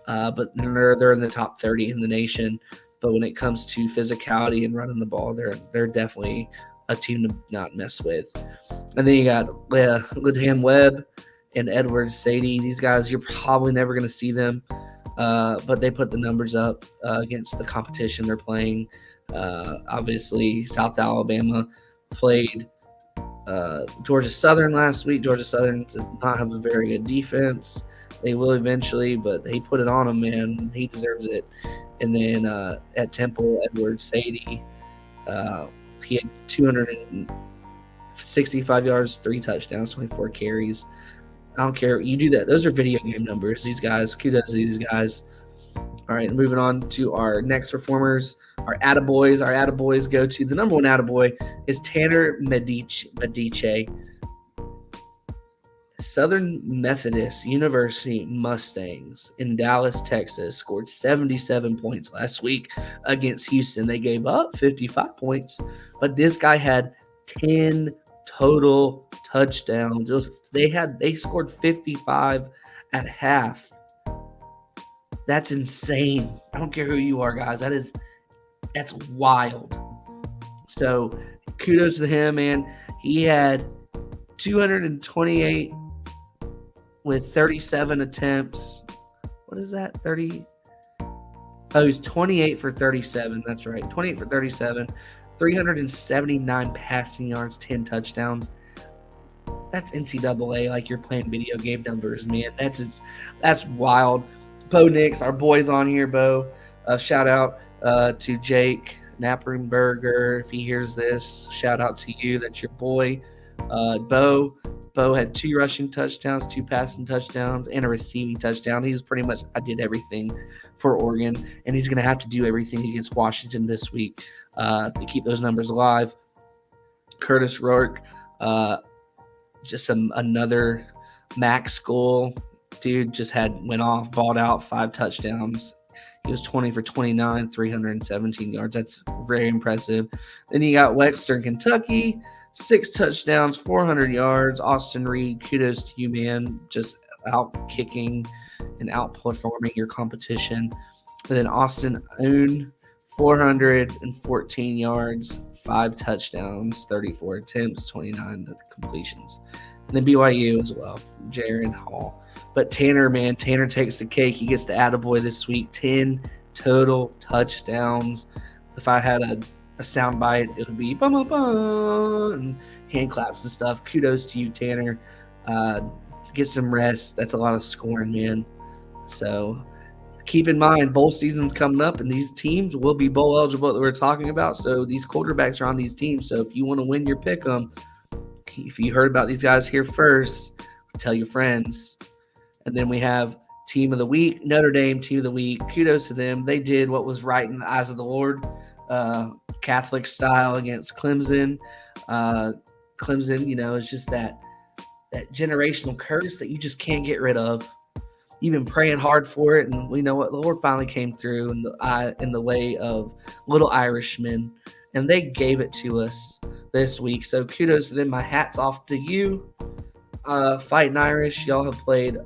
but they're in the top 30 in the nation. But when it comes to physicality and running the ball, they're definitely a team to not mess with. And then you got Lidham Webb and Edward Sadie. These guys, you're probably never going to see them, but they put the numbers up against the competition they're playing. Obviously, South Alabama played Georgia Southern last week. Georgia Southern does not have a very good defense. They will eventually, but they put it on him, man. He deserves it. And then at Temple, Edward Sadie, he had 265 yards, 3 touchdowns, 24 carries. I don't care. You do that. Those are video game numbers. These guys, kudos to these guys. All right, moving on to our next performers, our attaboys. Our attaboys go to the number 1 attaboy is Tanner Medici. Southern Methodist University Mustangs in Dallas, Texas scored 77 points last week against Houston. They gave up 55 points, but this guy had 10 total touchdowns. They scored 55 at half. That's insane. I don't care who you are, guys. That's wild. So kudos to him, man. He had 228 with 37 attempts. What is that? 30? Oh, he's 28 for 37. That's right. 28 for 37. 379 passing yards, 10 touchdowns. That's NCAA, like you're playing video game numbers, man. That's wild. Bo Nix, our boy's on here, Bo. Shout out to Jake Knappenberger. If he hears this, shout out to you. That's your boy. Bo had 2 rushing touchdowns, 2 passing touchdowns, and a receiving touchdown. He's pretty much I did everything for Oregon, and he's going to have to do everything against Washington this week to keep those numbers alive. Curtis Rourke, just another MAC school dude, just went off, balled out, 5 touchdowns. He was 20 for 29, 317 yards. That's very impressive. Then you got Western Kentucky, 6 touchdowns, 400 yards. Austin Reed, kudos to you, man. Just out kicking and outperforming your competition. And then Austin Oon, 414 yards, 5 touchdowns, 34 attempts, 29 completions. And then BYU as well, Jaron Hall. But Tanner takes the cake. He gets the attaboy this week. 10 total touchdowns. If I had a soundbite, it would be bum, bum, bum, and hand claps and stuff. Kudos to you, Tanner. Get some rest. That's a lot of scoring, man. So keep in mind, bowl season's coming up, and these teams will be bowl eligible that we're talking about. So these quarterbacks are on these teams. So if you want to win your pick 'em, if you heard about these guys here first, tell your friends. And then we have Team of the Week, Notre Dame Team of the Week. Kudos to them. They did what was right in the eyes of the Lord, Catholic style against Clemson. Clemson, is just that generational curse that you just can't get rid of. You've been praying hard for it, and we know what the Lord finally came through in the way of little Irishmen, and they gave it to us this week. So kudos to them. My hat's off to you, Fighting Irish. Y'all have played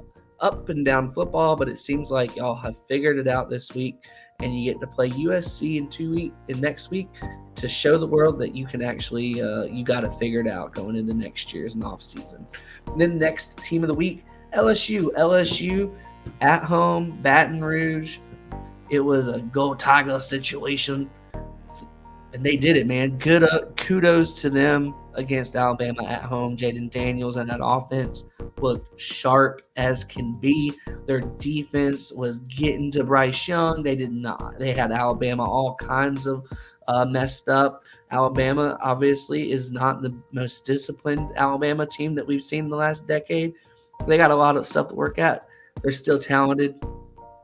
up and down football, but it seems like y'all have figured it out this week, and you get to play USC in next week to show the world that you can actually you got it figured out going into next year's off season. And then next team of the week, LSU at home, Baton Rouge. It was a go Tiger situation, and they did it, man. Good kudos to them against Alabama at home. Jaden Daniels and that offense looked sharp as can be. Their defense was getting to Bryce Young. They did not. They had Alabama all kinds of messed up. Alabama obviously is not the most disciplined Alabama team that we've seen in the last decade. They got a lot of stuff to work at. They're still talented.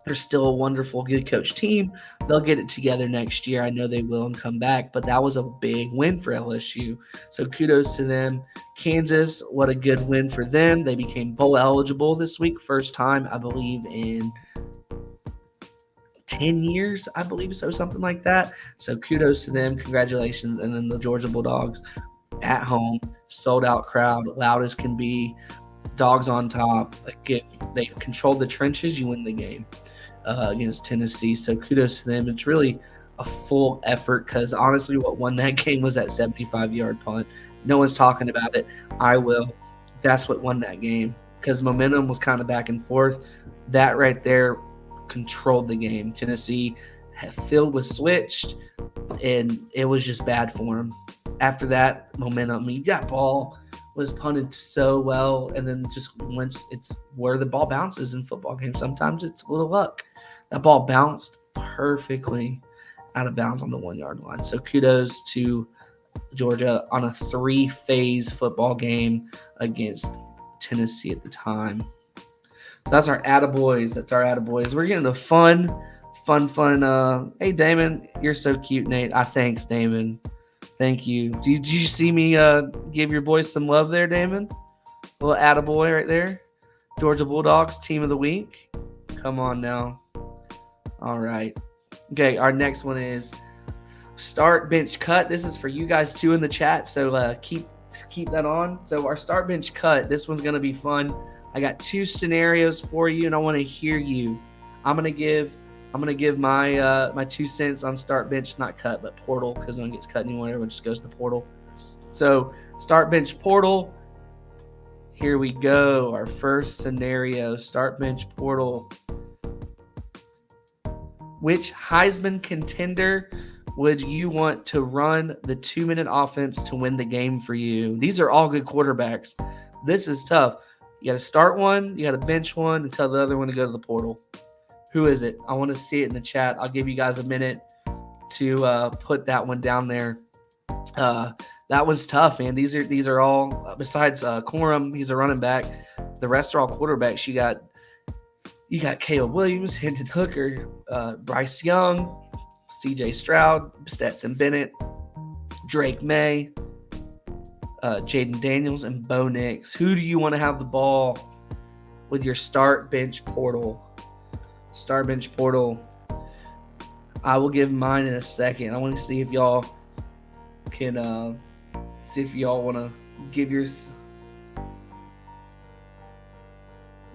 They're still a wonderful, good coach team. They'll get it together next year. I know they will and come back, but that was a big win for LSU. So kudos to them. Kansas, what a good win for them. They became bowl eligible this week. First time, I believe, in 10 years, I believe so, something like that. So kudos to them. Congratulations. And then the Georgia Bulldogs at home, sold out crowd, loud as can be. Dogs on top. They've controlled the trenches. You win the game against Tennessee. So kudos to them. It's really a full effort because honestly, what won that game was that 75-yard punt. No one's talking about it. I will. That's what won that game because momentum was kind of back and forth. That right there controlled the game. Tennessee field was switched, and it was just bad for them. After that, momentum. I mean, that ball was punted so well, and then just once it's where the ball bounces in football games, sometimes it's a little luck. That ball bounced perfectly out of bounds on the 1-yard line. So kudos to Georgia on a 3-phase football game against Tennessee at the time. So that's our attaboys. We're getting a fun. Hey, Damon, you're so cute, Nate. Thanks, Damon. Thank you. Did you see me give your boys some love there, Damon? A little attaboy right there. Georgia Bulldogs, team of the week. Come on now. All right. Okay, our next one is start, bench, cut. This is for you guys too in the chat, so keep that on. So our start, bench, cut. This one's going to be fun. I got 2 scenarios for you, and I want to hear you. I'm gonna give my my 2 cents on start, bench, not cut, but portal, because no one gets cut anymore. Everyone just goes to the portal. So start, bench, portal. Here we go. Our first scenario: start, bench, portal. Which Heisman contender would you want to run the 2-minute offense to win the game for you? These are all good quarterbacks. This is tough. You got to start one, you got to bench one, and tell the other one to go to the portal. Who is it? I want to see it in the chat. I'll give you guys a minute to put that one down there. That one's tough, man. These are all besides Corum. He's a running back. The rest are all quarterbacks. You got Caleb Williams, Hendon Hooker, Bryce Young, C.J. Stroud, Stetson Bennett, Drake May, Jaden Daniels, and Bo Nix. Who do you want to have the ball with your start, bench, portal? Start, bench, portal. I will give mine in a second. I want to see if y'all can see if y'all want to give yours.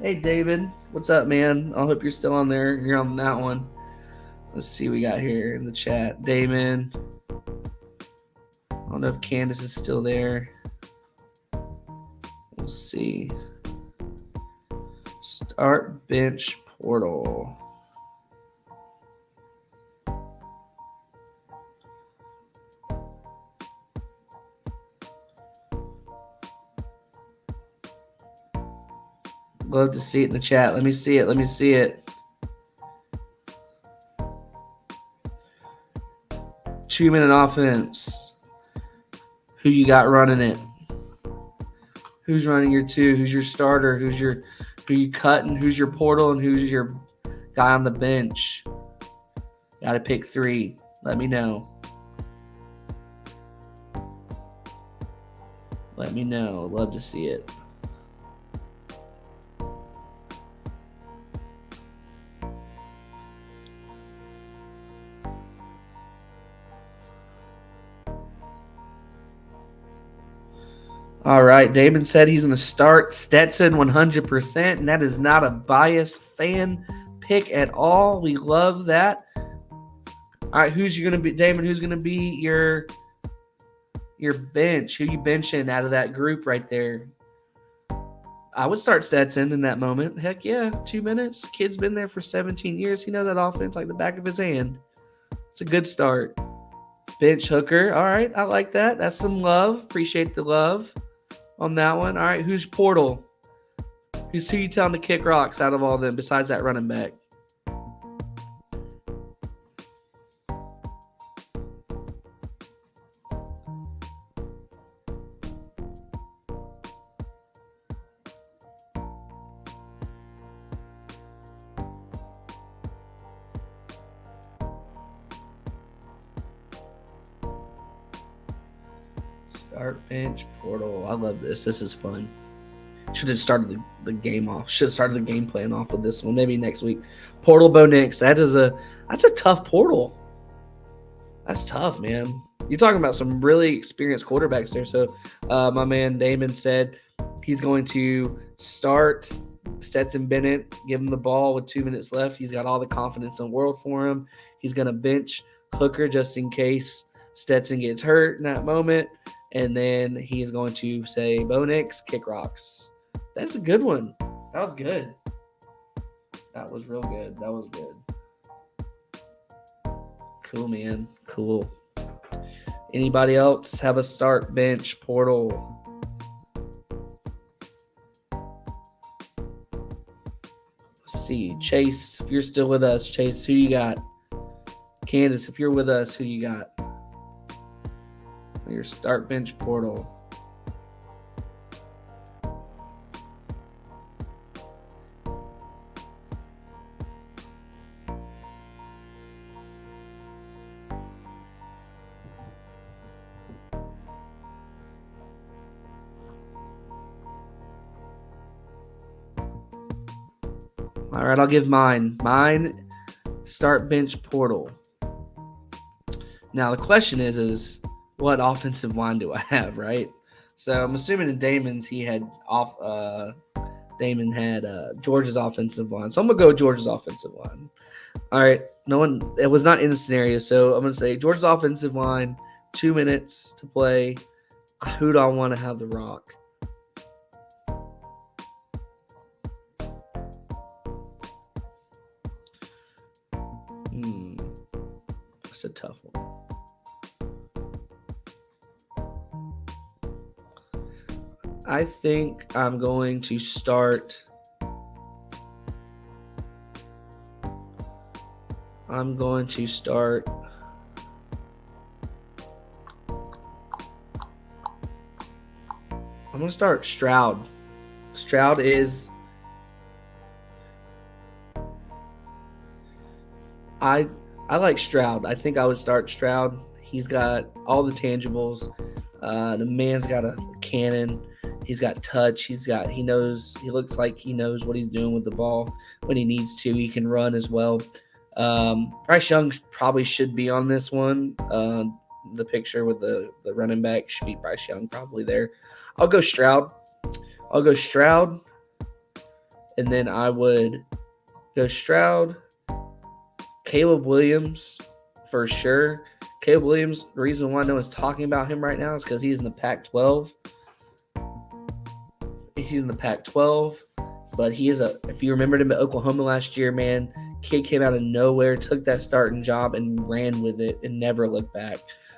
Hey, David. What's up, man? I hope you're still on there. You're on that one. Let's see what we got here in the chat. Damon. I don't know if Candace is still there. We'll see. Start, bench, portal. Love to see it in the chat. Let me see it. 2-minute offense. Who you got running it? Who's running your 2? Who's your starter? Who you cutting? Who's your portal? And who's your guy on the bench? Got to pick 3. Let me know. Let me know. Love to see it. All right, Damon said he's going to start Stetson 100%, and that is not a biased fan pick at all. We love that. All right, who's you going to be, Damon? Who's going to be your bench? Who you benching out of that group right there? I would start Stetson in that moment. Heck yeah, 2 minutes. Kid's been there for 17 years. He knows that offense like the back of his hand. It's a good start. Bench Hooker. All right, I like that. That's some love. Appreciate the love on that one. All right, who's Portal? Who you telling to kick rocks out of all of them besides that running back? Start bench Portal. I love this. This is fun. Should have started the game off. Should have started the game plan off with this one. Maybe next week. Portal Bo Nix. That's a tough portal. That's tough, man. You're talking about some really experienced quarterbacks there. So my man Damon said he's going to start Stetson Bennett, give him the ball with 2 minutes left. He's got all the confidence in the world for him. He's going to bench Hooker just in case Stetson gets hurt in that moment. And then he's going to say, Bo Nix, kick rocks. That's a good one. That was good. That was real good. That was good. Cool, man. Cool. Anybody else have a start bench Portal? Let's see. Chase, if you're still with us, Chase, who you got? Candace, if you're with us, who you got? Your start bench Portal. All right, I'll give mine. Mine, start bench Portal. Now the question is what offensive line do I have, right? So I'm assuming in Damon's Damon had Georgia's offensive line. So I'm gonna go Georgia's offensive line. All right, it was not in the scenario, so I'm gonna say Georgia's offensive line, 2 minutes to play. Who do I want to have the rock? That's a tough one. I think I'm going to start. I'm going to start. Stroud. Stroud is. I like Stroud. I think I would start Stroud. He's got all the tangibles. The man's got a cannon. He's got touch. He looks like he knows what he's doing with the ball when he needs to. He can run as well. Bryce Young probably should be on this one. The picture with the running back should be Bryce Young probably there. I'll go Stroud. And then I would go Stroud. Caleb Williams for sure. Caleb Williams, the reason why no one's talking about him right now is because he's in the Pac-12. He's in the Pac-12, but if you remembered him at Oklahoma last year, man, kid came out of nowhere, took that starting job and ran with it and never looked back.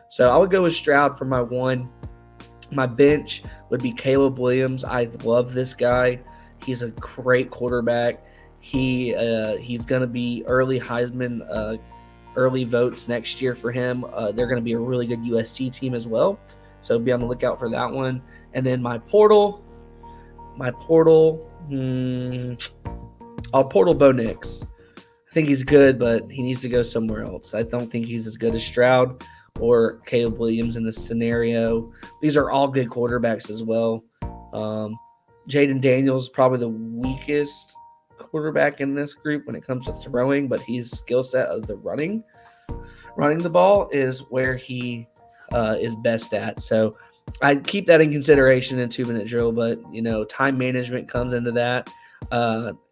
So I would go with Stroud for my one. My bench would be Caleb Williams. I love this guy. He's a great quarterback. He's going to be early Heisman, early votes next year for him. They're going to be a really good USC team as well. So be on the lookout for that one. And then my portal, I'll portal Bo Nix. I think he's good, but he needs to go somewhere else. I don't think he's as good as Stroud or Caleb Williams in this scenario. These are all good quarterbacks as well. Jaden Daniels is probably the weakest quarterback in this group when it comes to throwing, but his skill set of the running the ball is where he is best at. So I keep that in consideration in 2-minute drill, but time management comes into that,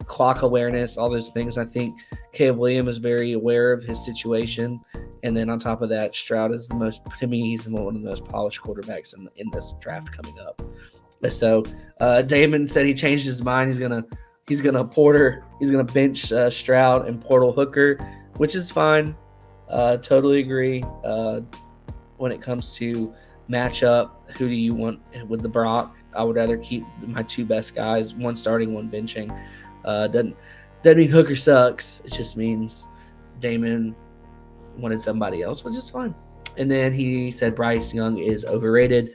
clock awareness, all those things. I think Caleb Williams is very aware of his situation, and then on top of that, Stroud is to me, he's one of the most polished quarterbacks in this draft coming up. So Damon said he changed his mind. He's gonna bench Stroud and portal Hooker, which is fine. Totally agree. When it comes to matchup, who do you want with the Brock? I would rather keep my two best guys, one starting, one benching. Doesn't mean Hooker sucks. It just means Damon wanted somebody else, which is fine. And then he said Bryce Young is overrated.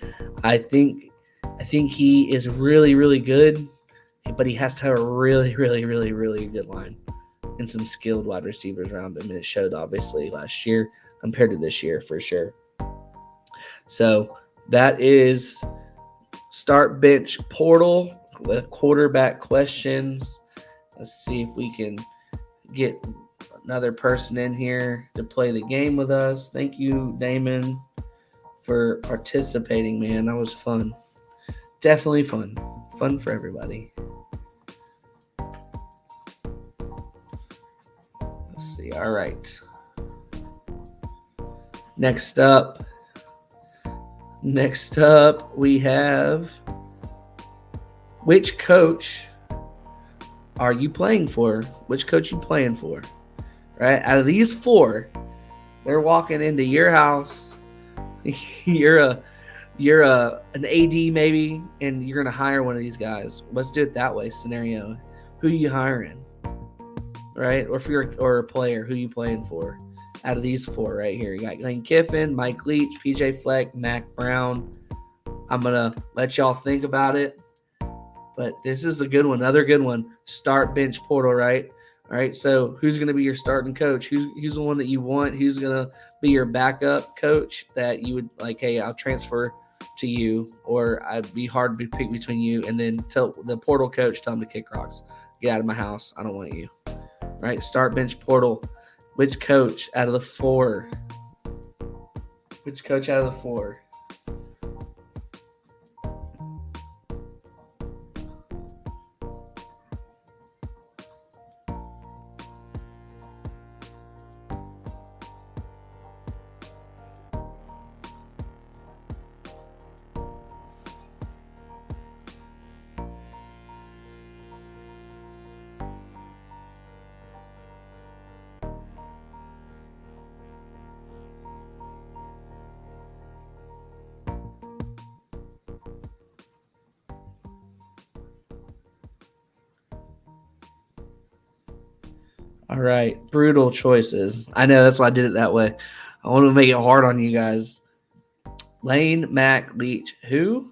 I think he is really, really good, but he has to have a really, really, really, really good line and some skilled wide receivers around him. And it showed, obviously, last year compared to this year for sure. So that is start, bench, portal, quarterback questions. Let's see if we can get another person in here to play the game with us. Thank you, Damon, for participating, man. That was fun. Definitely fun. Fun for everybody. Let's see. All right. Next up, we have, which coach are you playing for? Which coach you playing for? Right? Out of these four, they're walking into your house. You're an AD maybe, and you're gonna hire one of these guys. Let's do it that way. Scenario: who are you hiring? Right? Or if you're a player, who are you playing for? Out of these four right here, you got Lane Kiffin, Mike Leach, PJ Fleck, Mac Brown. I'm gonna let y'all think about it, but this is a good one. Another good one. Start, bench, portal. Right? All right. So who's gonna be your starting coach? Who's the one that you want? Who's gonna be your backup coach that you would like? Hey, I'll transfer to you, or I'd be hard to pick between you. And then tell the portal coach, tell him to kick rocks. Get out of my house. I don't want you. Right? Start, bench, portal. Which coach out of the four? Which coach out of the four? All right, brutal choices. I know, that's why I did it that way. I want to make it hard on you guys. Lane, Mac, Leach. Who?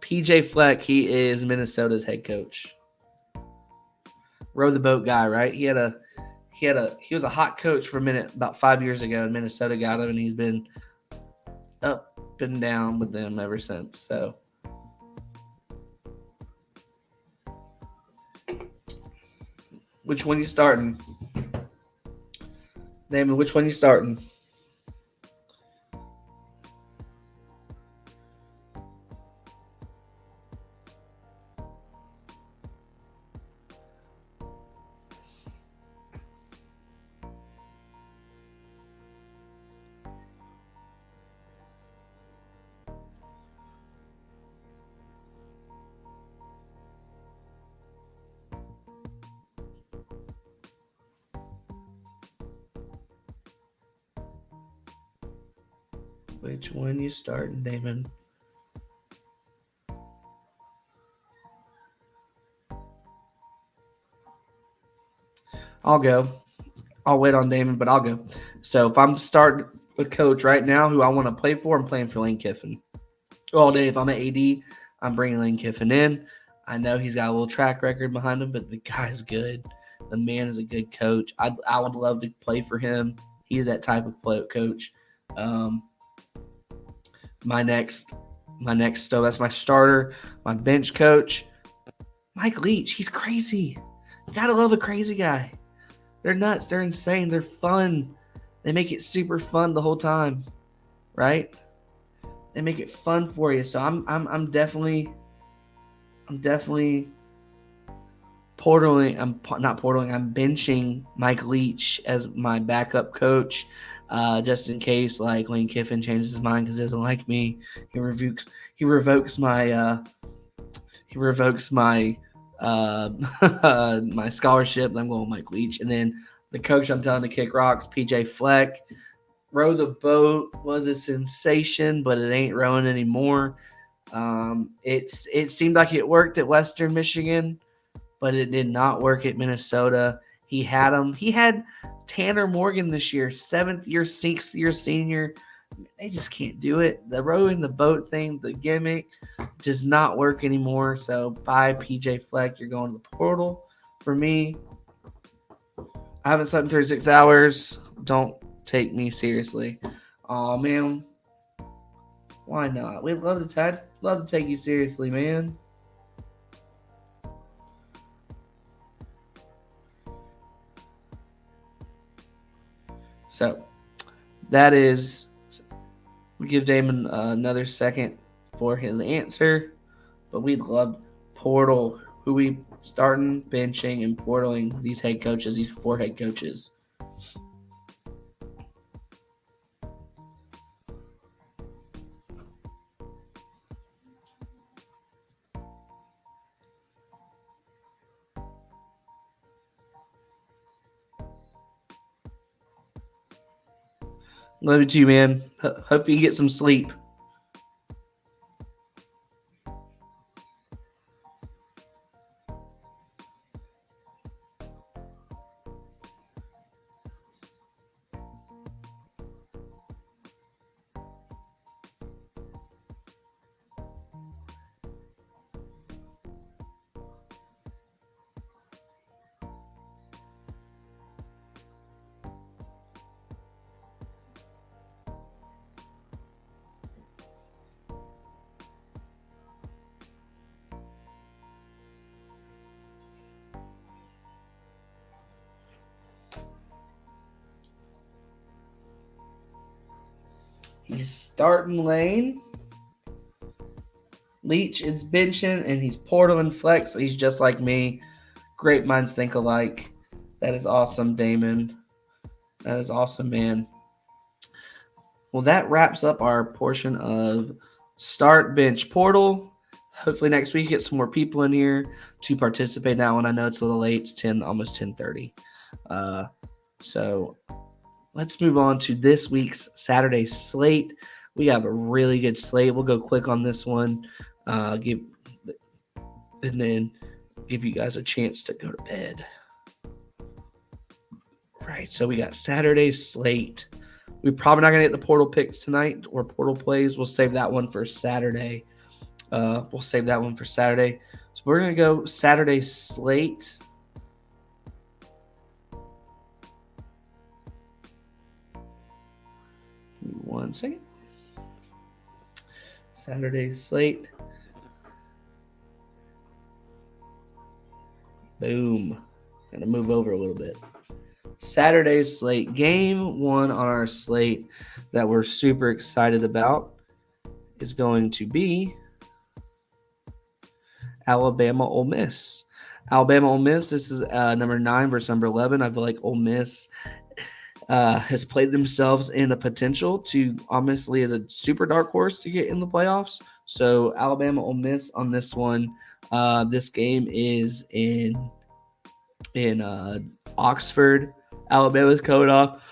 PJ Fleck. He is Minnesota's head coach. Row the boat guy, right? He was a hot coach for a minute about 5 years ago, and Minnesota got him, and he's been up and down with them ever since. So. Which one you starting? Damon, which one you starting? Which one you starting, Damon? I'll go. I'll wait on Damon, but I'll go. So if I'm starting a coach right now who I want to play for, I'm playing for Lane Kiffin. All day, if I'm at AD, I'm bringing Lane Kiffin in. I know he's got a little track record behind him, but the guy's good. The man is a good coach. I would love to play for him. He's that type of coach. My next, so that's my starter. My bench coach, Mike Leach. He's crazy. You gotta love a crazy guy. They're nuts. They're insane. They're fun. They make it super fun the whole time, right? They make it fun for you. So I'm definitely portaling. I'm not portaling. I'm benching Mike Leach as my backup coach, just in case like Lane Kiffin changes his mind because he doesn't like me. He revokes my my scholarship. I'm going with Mike Leach, and then the coach I'm telling to kick rocks, PJ Fleck. Row the boat was a sensation, but it ain't rowing anymore. It seemed like it worked at Western Michigan, but it did not work at Minnesota. He had him. He had Tanner Morgan this year, 7th year, 6th year senior. They just can't do it. The rowing the boat thing, the gimmick, does not work anymore. So bye, PJ Fleck. You're going to the portal. For me, I haven't slept in 36 hours. Don't take me seriously. Oh man, why not? We'd love to take you seriously, man. So that is, we give Damon another second for his answer, but we'd love portal. Who we starting, benching, and portaling these head coaches, these 4 head coaches. Love you too, man. Hope you get some sleep. He's starting Lane. Leach is benching, and he's portaling Flex. He's just like me. Great minds think alike. That is awesome, Damon. That is awesome, man. Well, that wraps up our portion of Start Bench Portal. Hopefully next week get some more people in here to participate now. And I know it's a little late. It's almost 10:30. So let's move on to this week's Saturday slate. We have a really good slate. We'll go quick on this one. And then give you guys a chance to go to bed. Right, so we got Saturday slate. We're probably not going to get the portal picks tonight or portal plays. We'll save that one for Saturday. So we're going to go Saturday slate. Give me 1 second. Saturday slate. Boom. Gonna move over a little bit. Saturday slate. Game 1 on our slate that we're super excited about is going to be Alabama Ole Miss. Alabama Ole Miss. This is number 9 versus number 11. I feel like Ole Miss has played themselves in a potential to honestly as a super dark horse to get in the playoffs. So Alabama Ole Miss on this one. This game is in Oxford. Alabama's coming off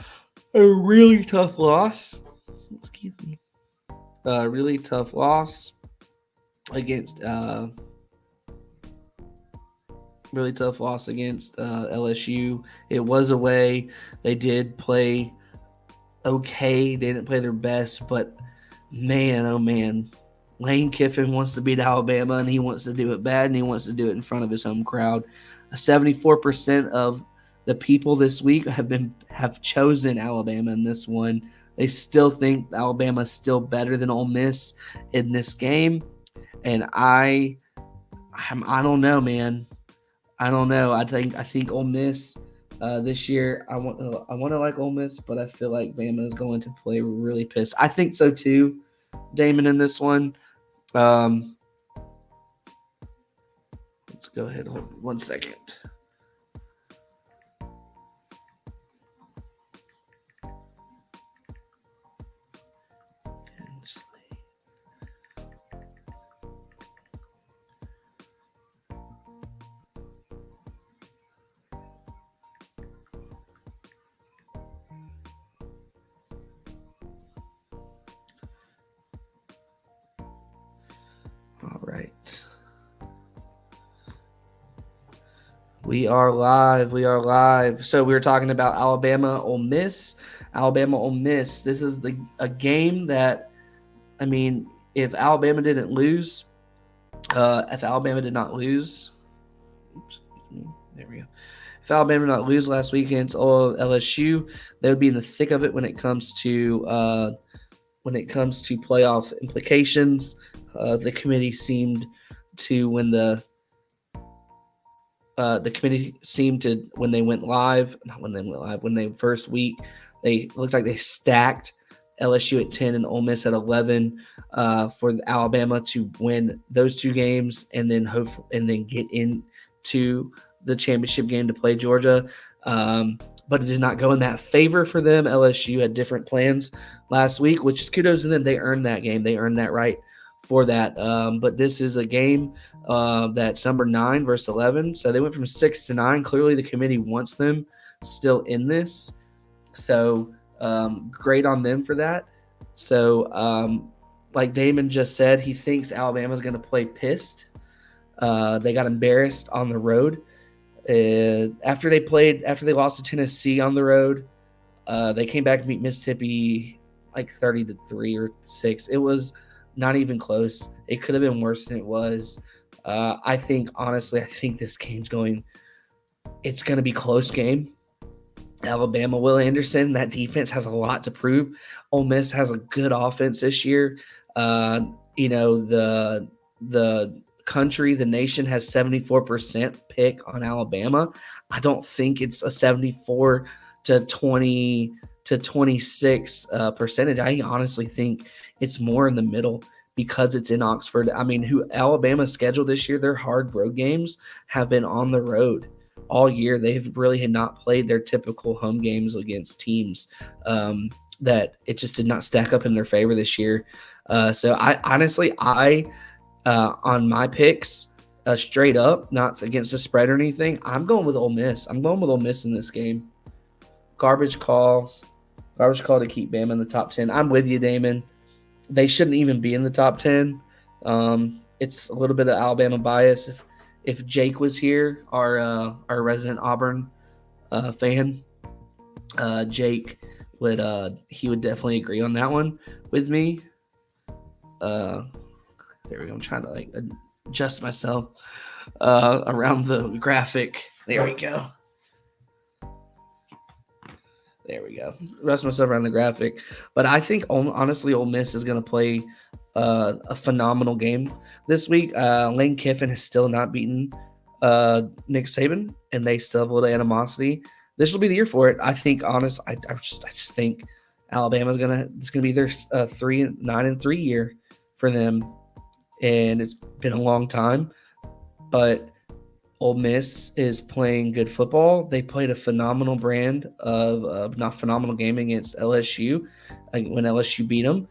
a really tough loss. Excuse me. A really tough loss against LSU. It was away. They did play okay. They didn't play their best, but man, oh man. Lane Kiffin wants to beat Alabama, and he wants to do it bad, and he wants to do it in front of his home crowd. 74% of the people this week have chosen Alabama in this one. They still think Alabama is still better than Ole Miss in this game, and I don't know, man. I don't know. I think Ole Miss This year, I want to like Ole Miss, but I feel like Bama is going to play really pissed. I think so too, Damon, in this one. Let's go ahead. Hold 1 second. All right. We are live. We are live. So we were talking about Alabama, Ole Miss. Alabama, Ole Miss. This is a game that, I mean, if Alabama did not lose, oops, there we go. If Alabama did not lose last week against LSU, they would be in the thick of it when it comes to playoff implications. The committee seemed to when they went live, when they first week, they looked like they stacked LSU at 10 and Ole Miss at 11 for Alabama to win those two games and then get into the championship game to play Georgia. But it did not go in that favor for them. LSU had different plans last week, which is kudos to them. They earned that game. They earned that right for that. But this is a game that's number 9 versus 11. So they went from 6 to 9. Clearly the committee wants them still in this. So great on them for that. So like Damon just said, he thinks Alabama's going to play pissed. They got embarrassed on the road. After they lost to Tennessee on the road, they came back and beat Mississippi like 30-3 or 6. It was not even close. It could have been worse than it was. I think this game's it's going to be a close game. Alabama, Will Anderson, that defense has a lot to prove. Ole Miss has a good offense this year. The country, the nation has 74% pick on Alabama. I don't think it's a 74 to 20 to 26 percentage. I honestly think it's more in the middle because it's in Oxford. I mean, Alabama's schedule this year, their hard road games have been on the road all year. They've really had not played their typical home games against teams that it just did not stack up in their favor this year. So I honestly, on my picks, straight up, not against the spread or anything, I'm going with Ole Miss. I'm going with Ole Miss in this game. Garbage call to keep Bama in the top 10. I'm with you, Damon. They shouldn't even be in the top 10. It's a little bit of Alabama bias. If Jake was here, our resident Auburn fan, Jake would definitely agree on that one with me. There we go. I'm trying to adjust myself around the graphic. There we go. Rest myself around the graphic. But I think, honestly, Ole Miss is going to play a phenomenal game this week. Lane Kiffin has still not beaten Nick Saban, and they still have a little animosity. This will be the year for it. I think, I just think Alabama's it's gonna be their 9-3 year for them, and it's been a long time. But Ole Miss is playing good football. They played a phenomenal brand of not phenomenal game against LSU when LSU beat them.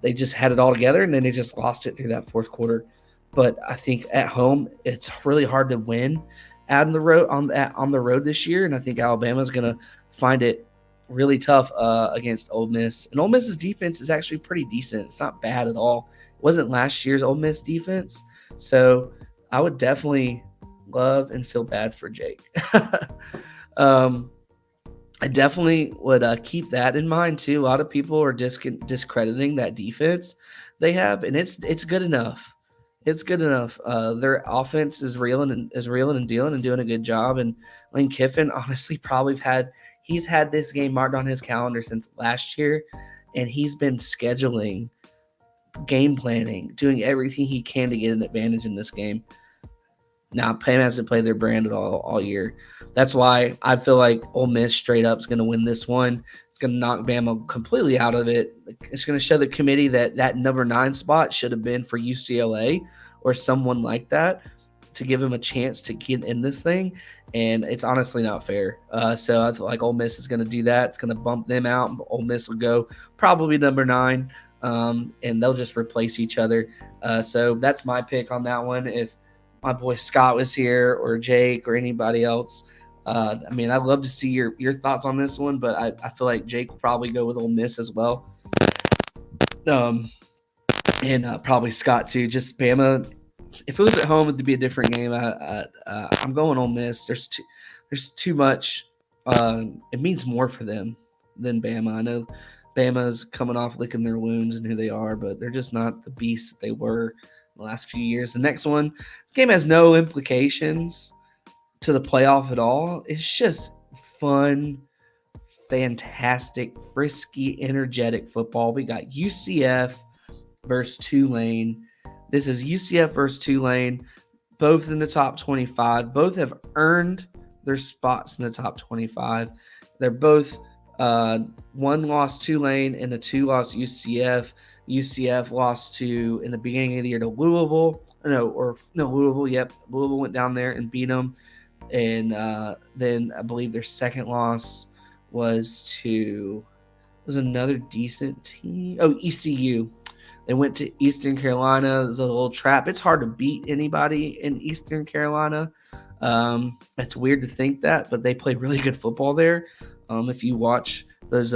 They just had it all together, and then they just lost it through that fourth quarter. But I think at home, it's really hard to win on the road this year, and I think Alabama's going to find it really tough against Ole Miss. And Ole Miss's defense is actually pretty decent. It's not bad at all. It wasn't last year's Ole Miss defense, so I would definitely love and feel bad for Jake. I definitely would keep that in mind too. A lot of people are discrediting that defense they have, and it's good enough. It's good enough. Their offense is reeling and dealing and doing a good job. And Lane Kiffin, honestly, he's had this game marked on his calendar since last year, and he's been scheduling, game planning, doing everything he can to get an advantage in this game. Now, Pam hasn't played their brand at all year. That's why I feel like Ole Miss straight up is going to win this one. It's going to knock Bama completely out of it. It's going to show the committee that number 9 spot should have been for UCLA or someone like that to give him a chance to get in this thing. And it's honestly not fair. So I feel like Ole Miss is going to do that. It's going to bump them out. Ole Miss will go probably number 9, and they'll just replace each other. So that's my pick on that one. If my boy Scott was here or Jake or anybody else, I mean, I'd love to see your thoughts on this one, but I feel like Jake will probably go with Ole Miss as well. And probably Scott too. Just Bama. If it was at home, it'd be a different game. I'm going Ole Miss. There's too much. It means more for them than Bama. I know Bama's coming off licking their wounds and who they are, but they're just not the beast that they were in the last few years. The next one, the game has no implications to the playoff at all. It's just fun, fantastic, frisky, energetic football. We got UCF versus Tulane. This is UCF versus Tulane, both in the top 25. Both have earned their spots in the top 25. They're both 1-loss Tulane and a 2-loss UCF. UCF lost to in the beginning of the year to Louisville. Louisville. Yep, Louisville went down there and beat them. And then I believe their second loss was another decent team. Oh, ECU. They went to Eastern Carolina. It was a little trap. It's hard to beat anybody in Eastern Carolina. It's weird to think that, but they play really good football there. If you watch those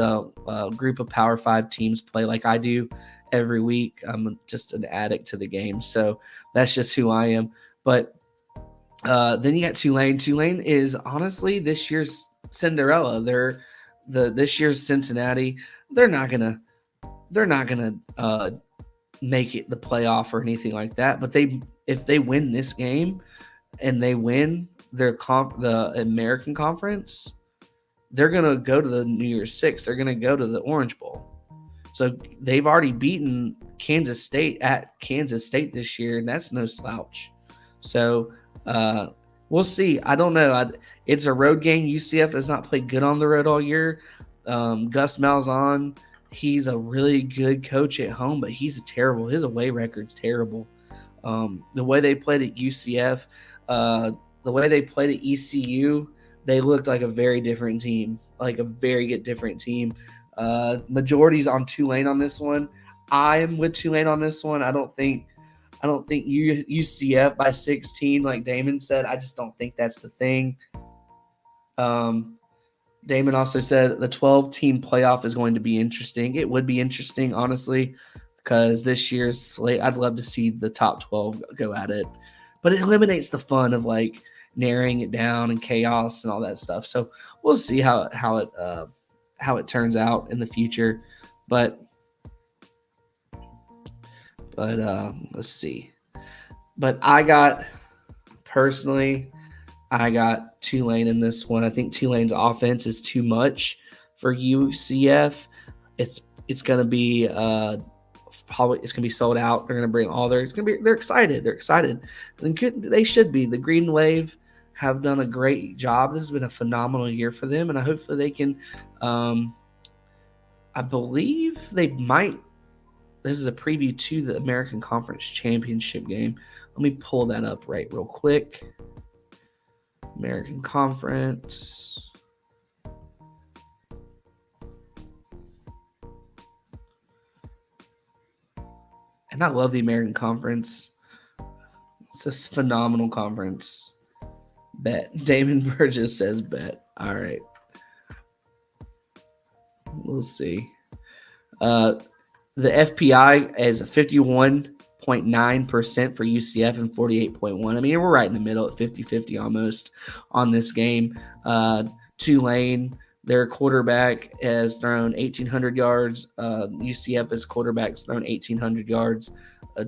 group of Power 5 teams play like I do every week, I'm just an addict to the game. So that's just who I am. But then you got Tulane. Tulane is honestly this year's Cinderella. They're this year's Cincinnati. They're not gonna make it the playoff or anything like that. But if they win this game and they win the American Conference, they're gonna go to the New Year's Six. They're gonna go to the Orange Bowl. So they've already beaten Kansas State at Kansas State this year, and that's no slouch. So we'll see. I don't know. It's a road game. UCF has not played good on the road all year. Gus Malzahn, he's a really good coach at home, but his away record's terrible. The way they played at UCF, the way they played at ECU, they looked like a very different team, Majority's on Tulane on this one. I am with Tulane on this one. I don't think UCF by 16, like Damon said. I just don't think that's the thing. Damon also said the 12-team playoff is going to be interesting. It would be interesting, honestly, because this year's slate, I'd love to see the top 12 go at it. But it eliminates the fun of like narrowing it down and chaos and all that stuff. So we'll see how it turns out in the future. But let's see. But I got Tulane in this one. I think Tulane's offense is too much for UCF. It's gonna be sold out. They're gonna bring all their. They're excited. They're excited. And they should be. The Green Wave have done a great job. This has been a phenomenal year for them, and hopefully they can. I believe they might. This is a preview to the American Conference Championship game. Let me pull that up real quick. American Conference. And I love the American Conference. It's a phenomenal conference. Bet. Damon Burgess says bet. All right. We'll see. The FPI is 51.9% for UCF and 48.1%. I mean, we're right in the middle at 50-50 almost on this game. Tulane, their quarterback has thrown 1,800 yards. UCF's quarterback's thrown 1,800 yards.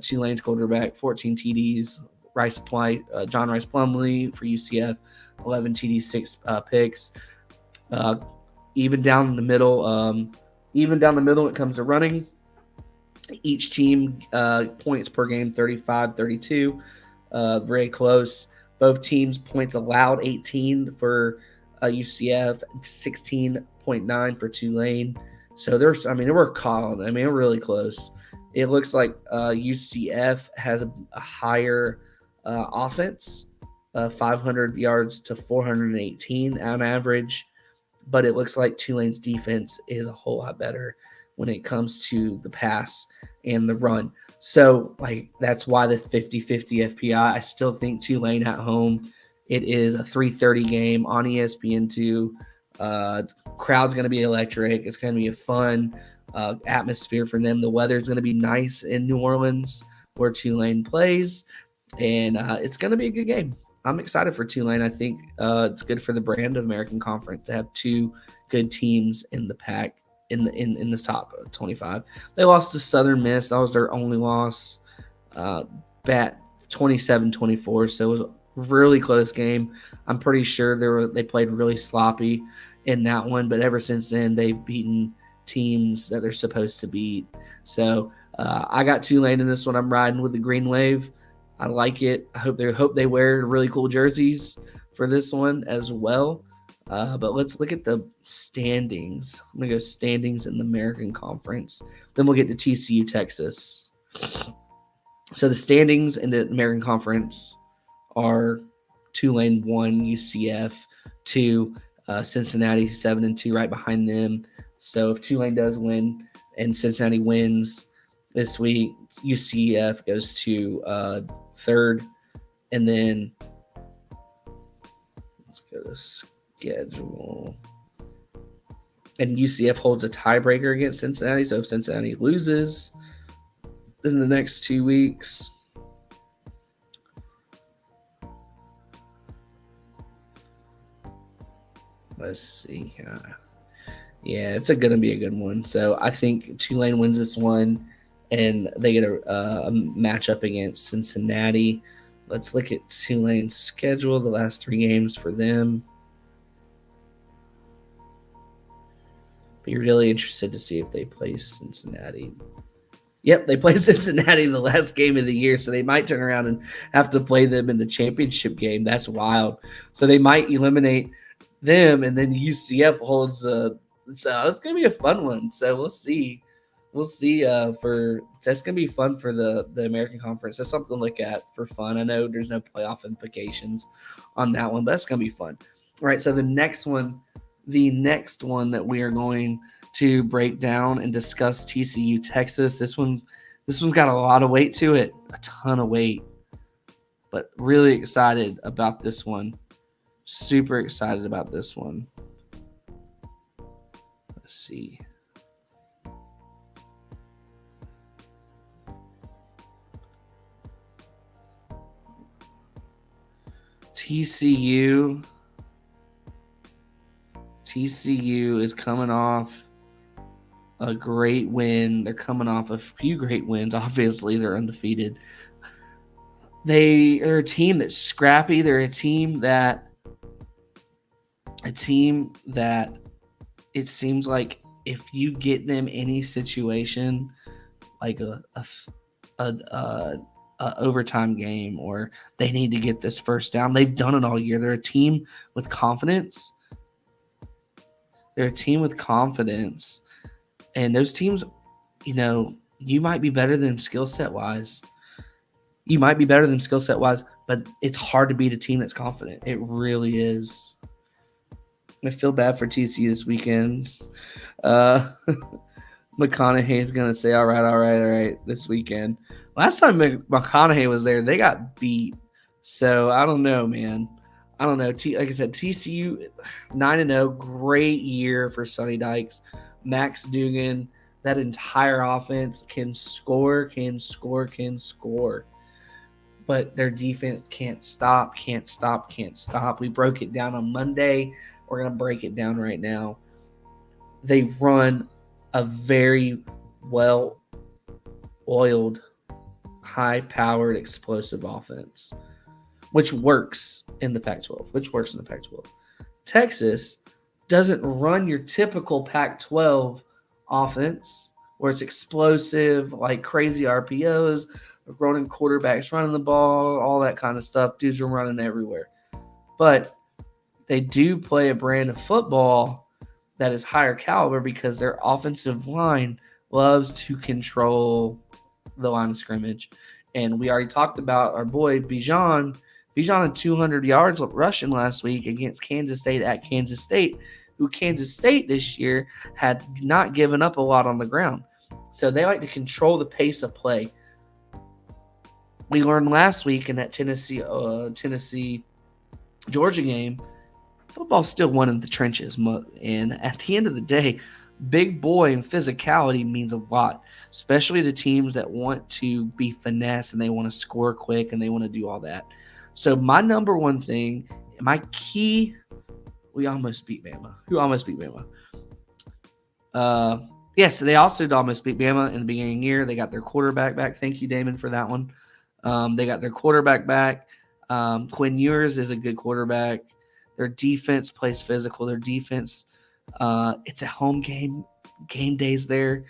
Tulane's quarterback, 14 TDs. John Rice Plumlee for UCF, 11 TDs, 6 picks. Even down the middle when it comes to running. Each team points per game, 35, 32. Very close. Both teams points allowed 18 for UCF, 16.9 for Tulane. So they were calling. They're really close. It looks like UCF has a higher offense, 500 yards to 418 on average, but it looks like Tulane's defense is a whole lot better when it comes to the pass and the run. So, that's why the 50-50 FPI. I still think Tulane at home. It is a 3:30 game on ESPN2. Crowd's going to be electric. It's going to be a fun atmosphere for them. The weather's going to be nice in New Orleans where Tulane plays, and it's going to be a good game. I'm excited for Tulane. I think it's good for the brand of American Conference to have two good teams in the pack in the top 25. They lost to Southern Miss. That was their only loss. Bat 27-24. So it was a really close game. I'm pretty sure they played really sloppy in that one, but ever since then they've beaten teams that they're supposed to beat. So I got Tulane in this one. I'm riding with the Green Wave. I like it. I hope they wear really cool jerseys for this one as well. But let's look at the standings. I'm going to go standings in the American Conference. Then we'll get to TCU, Texas. So the standings in the American Conference are Tulane 1, UCF 2, Cincinnati 7-2 right behind them. So if Tulane does win and Cincinnati wins this week, UCF goes to third. And then let's go to schedule. And UCF holds a tiebreaker against Cincinnati. So if Cincinnati loses in the next 2 weeks, let's see. Yeah, it's going to be a good one. So I think Tulane wins this one, and they get a matchup against Cincinnati. Let's look at Tulane's schedule, the last 3 games for them. Be really interested to see if they play Cincinnati. Yep, they play Cincinnati the last game of the year, so they might turn around and have to play them in the championship game. That's wild. So they might eliminate them, and then UCF holds so it's going to be a fun one. So we'll see. That's going to be fun for the American Conference. That's something to look at for fun. I know there's no playoff implications on that one, but that's going to be fun. All right, so the next one that we are going to break down and discuss, TCU, Texas. This one's got a lot of weight to it, a ton of weight, but really excited about this one. Super excited about this one. Let's see. TCU is coming off a great win. They're coming off a few great wins. Obviously, they're undefeated. They're a team that's scrappy. They're a team that it seems like if you get them any situation, like a overtime game, or they need to get this first down, they've done it all year. They're a team with confidence. And those teams, you might be better than skill set wise. But it's hard to beat a team that's confident. It really is. I feel bad for TCU this weekend. McConaughey is going to say, all right, this weekend. Last time McConaughey was there, they got beat. So I don't know, man. I don't know. Like I said, TCU 9-0, great year for Sonny Dykes. Max Dugan, that entire offense can score. But their defense can't stop. We broke it down on Monday. We're going to break it down right now. They run a very well-oiled, high-powered, explosive offense, which works in the Pac-12. Texas doesn't run your typical Pac-12 offense where it's explosive, like crazy RPOs, running quarterbacks, running the ball, all that kind of stuff. Dudes are running everywhere. But they do play a brand of football that is higher caliber because their offensive line loves to control the line of scrimmage. And we already talked about our boy Bijan. Bijan had 200 yards rushing last week against Kansas State at Kansas State, who Kansas State this year had not given up a lot on the ground. So they like to control the pace of play. We learned last week in that Tennessee Georgia game, football's still won in the trenches. And at the end of the day, big boy and physicality means a lot, especially to teams that want to be finesse and they want to score quick and they want to do all that. So my number one thing, my key, we almost beat Bama. Who almost beat Bama? Yes, they also almost beat Bama in the beginning of the year. They got their quarterback back. Thank you, Damon, for that one. They got their quarterback back. Quinn Ewers is a good quarterback. Their defense plays physical. Their defense, it's a home game. Game days there.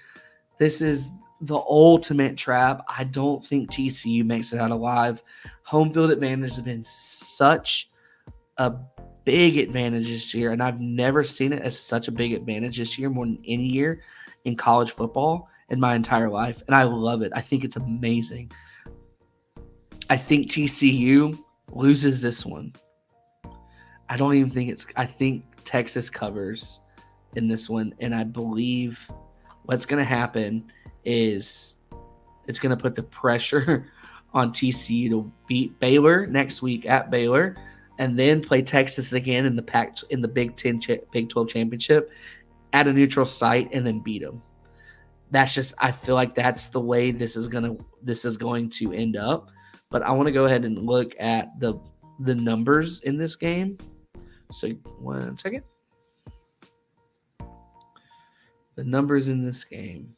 This is the ultimate trap. I don't think TCU makes it out alive. Home field advantage has been such a big advantage this year, and I've never seen it as such a big advantage this year more than any year in college football in my entire life, and I love it. I think it's amazing. I think TCU loses this one. I don't even think I think Texas covers in this one, and I believe what's going to happen is it's going to put the pressure on TCU to beat Baylor next week at Baylor, and then play Texas again in the Big 12 championship at a neutral site, and then beat them. That's just, I feel like that's the way this is going to end up. But I want to go ahead and look at the numbers in this game. So 1 second. The numbers in this game.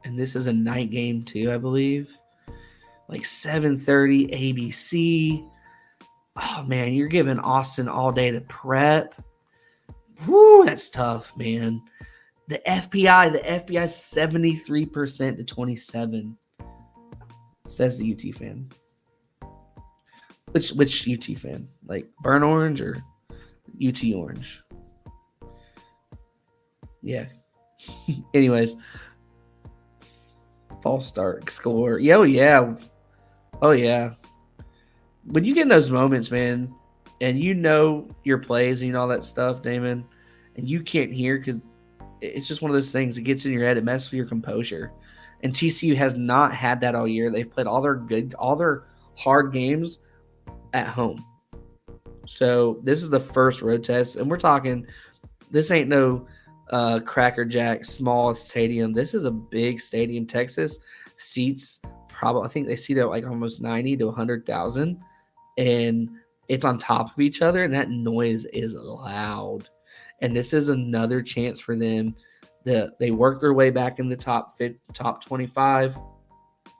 And this is a night game too, I believe. Like 7:30 ABC. Oh man, you're giving Austin all day to prep. Woo, that's tough, man. The FBI 73% to 27. Says the UT fan. Which UT fan? Like Burn Orange or UT Orange? Yeah. Anyways. False start score. Yeah, oh yeah. When you get in those moments, man, and you know your plays and all that stuff, Damon, and you can't hear because it's just one of those things that gets in your head. It messes with your composure. And TCU has not had that all year. They've played all their hard games at home. So this is the first road test, and we're talking. This ain't no Cracker Jack small stadium. This is a big stadium. Texas seats probably, I think they seat at like almost 90 to 100,000, and it's on top of each other, and that noise is loud. And this is another chance for them. They work their way back in the top 25.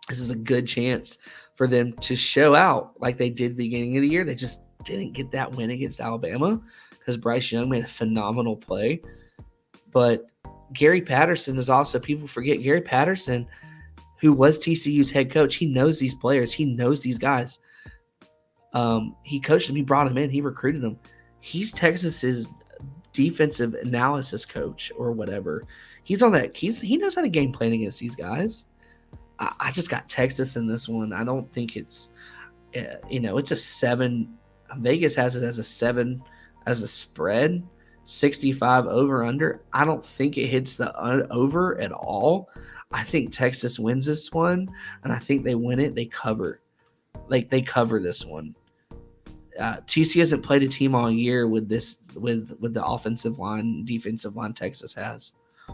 This is a good chance for them to show out like they did beginning of the year. They just didn't get that win against Alabama because Bryce Young made a phenomenal play. But Gary Patterson is also, people forget, Gary Patterson, who was TCU's head coach, he knows these players. He knows these guys. He coached them. He brought them in. He recruited them. He's Texas's defensive analysis coach or whatever. He's on that. He knows how to game plan against these guys. I just got Texas in this one. I don't think it's, it's a 7. Vegas has it as a 7 as a spread. 65 over under. I don't think it hits the over at all. I think Texas wins this one, and I think they win it. They cover. They cover this one. TC hasn't played a team all year with the offensive line, defensive line Texas has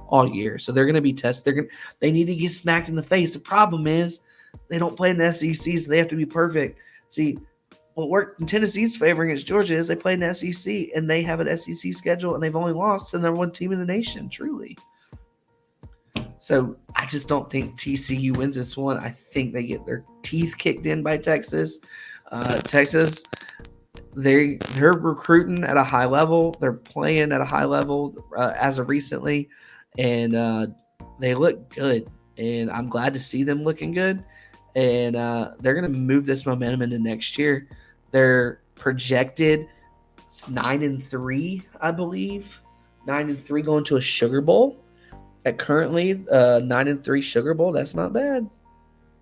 all year. So they're going to be tested. They need to get smacked in the face. The problem is they don't play in the SEC, so they have to be perfect. See, what worked in Tennessee's favor against Georgia is they play in the SEC, and they have an SEC schedule, and they've only lost to the number 1 team in the nation, truly. So I just don't think TCU wins this one. I think they get their teeth kicked in by Texas. Texas, they're recruiting at a high level. They're playing at a high level as of recently, and they look good. and I'm glad to see them looking good. And they're going to move this momentum into next year. They're projected 9-3, I believe. 9-3 going to a Sugar Bowl. At currently 9-3 Sugar Bowl, that's not bad.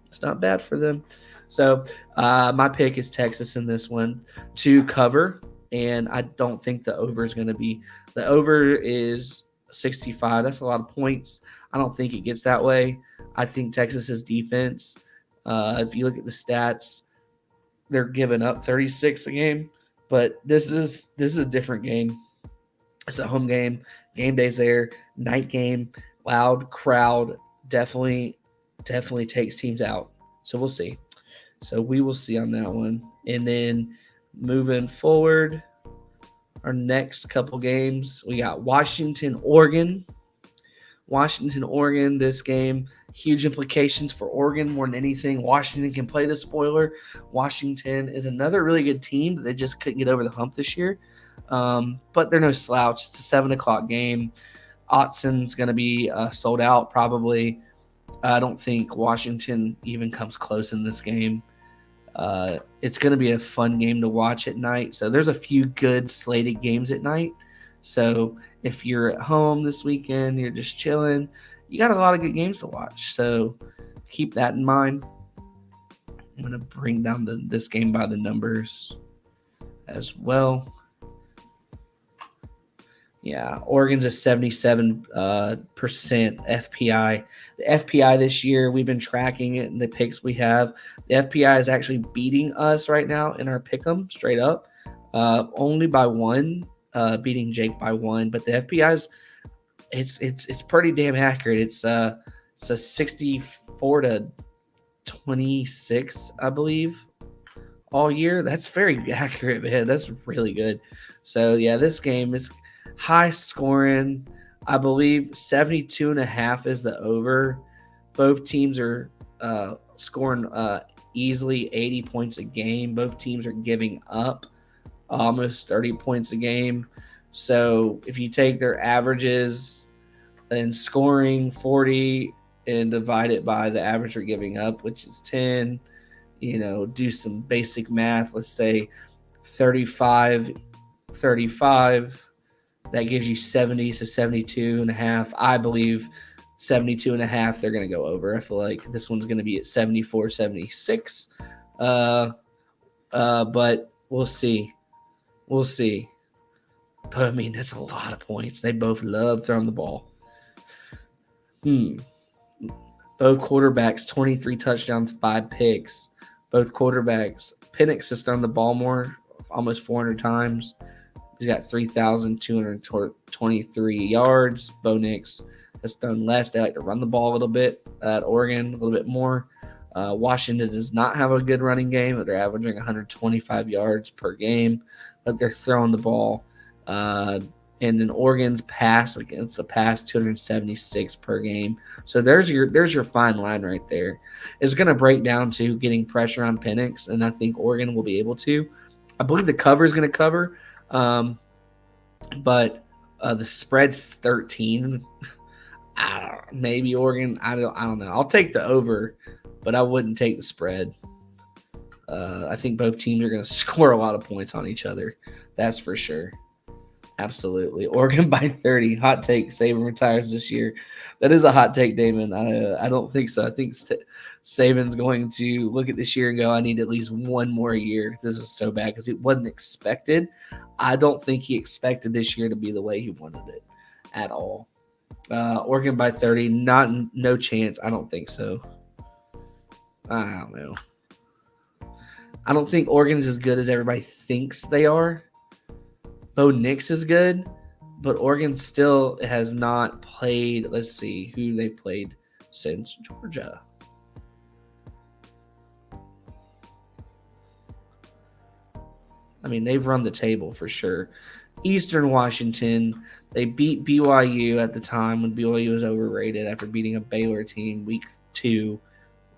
It's not bad for them. So my pick is Texas in this one to cover, and I don't think the over is going to be. The over is 65. That's a lot of points. I don't think it gets that way. I think Texas's defense, if you look at the stats, they're giving up 36 a game, but this is a different game. It's a home game. Game day's there. Night game. Loud crowd. Definitely takes teams out. So we'll see. So we will see on that one. And then moving forward, our next couple games, we got Washington, Oregon. Washington, Oregon, this game, huge implications for Oregon more than anything. Washington can play the spoiler. Washington is another really good team, but they just couldn't get over the hump this year. But they're no slouch. It's a 7 o'clock game. Otson's going to be sold out probably. I don't think Washington even comes close in this game. It's going to be a fun game to watch at night. So there's a few good slated games at night. So if you're at home this weekend, you're just chilling, you got a lot of good games to watch. So keep that in mind. I'm going to bring down this game by the numbers as well. Yeah, Oregon's a 77% FPI. The FPI this year, we've been tracking it in the picks we have. The FPI is actually beating us right now in our pick'em straight up, only by one, beating Jake by one. But the FPI is it's pretty damn accurate. It's a 64-26, I believe, all year. That's very accurate, man. That's really good. So yeah, this game is high scoring. I believe 72.5 is the over. Both teams are scoring easily 80 points a game. Both teams are giving up almost 30 points a game. So if you take their averages and scoring 40 and divide it by the average they're giving up, which is 10, do some basic math. Let's say 35. That gives you 70, so 72.5. I believe 72.5, they're going to go over. I feel like this one's going to be at 74, 76. But we'll see. We'll see. But, I mean, that's a lot of points. They both love throwing the ball. Both quarterbacks, 23 touchdowns, 5 picks. Both quarterbacks. Penix has thrown the ball more, almost 400 times. He's got 3,223 yards. Bo Nix has thrown less. They like to run the ball a little bit at Oregon, a little bit more. Washington does not have a good running game, but they're averaging 125 yards per game, but they're throwing the ball. And then Oregon's pass against the pass, 276 per game. So there's your fine line right there. It's going to break down to getting pressure on Penix, and I think Oregon will be able to. I believe the cover is going to cover. But the spread's 13. Maybe Oregon. I don't know. I'll take the over, but I wouldn't take the spread. I think both teams are going to score a lot of points on each other. That's for sure. Absolutely. Oregon by 30. Hot take. Saban retires this year. That is a hot take, Damon. I don't think so. I think Saban's going to look at this year and go, I need at least one more year. This is so bad because it wasn't expected. I don't think he expected this year to be the way he wanted it at all. Oregon by 30. No chance. I don't think so. I don't know. I don't think Oregon's as good as everybody thinks they are. Bo Nix is good, but Oregon still has not played. Let's see who they played since Georgia. I mean, they've run the table for sure. Eastern Washington, they beat BYU at the time when BYU was overrated after beating a Baylor team week 2.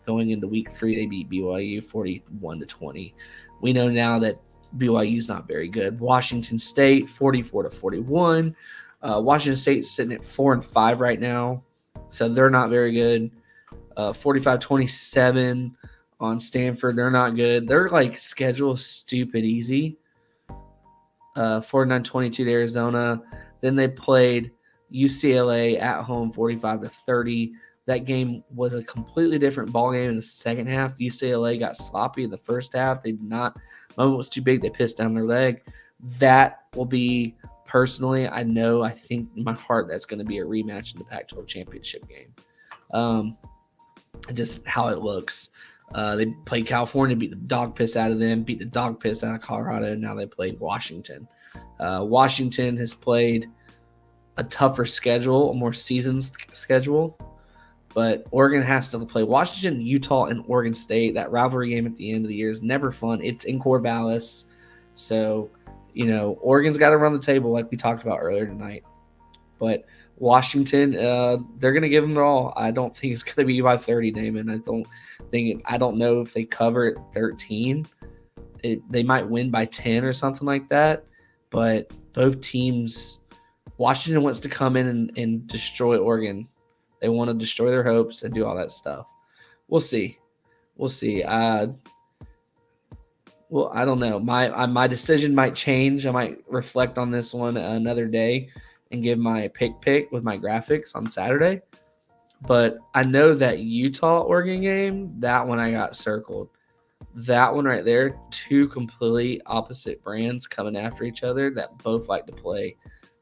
Going into week 3, they beat BYU 41-20. We know now that BYU's not very good. Washington State 44-41. Washington State's sitting at 4-5 right now, so they're not very good. 45-27 on Stanford. They're not good. They're like schedule stupid easy. 49-22 to Arizona. Then they played UCLA at home 45-30. That game was a completely different ball game in the second half. UCLA got sloppy in the first half. They did not. Moment was too big. They pissed down their leg. That will be, personally, I think in my heart that's going to be a rematch in the Pac-12 championship game. Just how it looks. They played California, beat the dog piss out of them, beat the dog piss out of Colorado, and now they played Washington. Washington has played a tougher schedule, a more seasoned schedule, but Oregon has to play Washington, Utah, and Oregon State. That rivalry game at the end of the year is never fun. It's in Corvallis, so Oregon's got to run the table like we talked about earlier tonight. But Washington, they're going to give them their all. I don't think it's going to be by 30, Damon. I don't know if they cover at 13. They might win by 10 or something like that. But both teams, Washington wants to come in and destroy Oregon. They want to destroy their hopes and do all that stuff. We'll see. I don't know. My decision might change. I might reflect on this one another day and give my pick with my graphics on Saturday. But I know that Utah-Oregon game, that one I got circled. That one right there, two completely opposite brands coming after each other that both like to play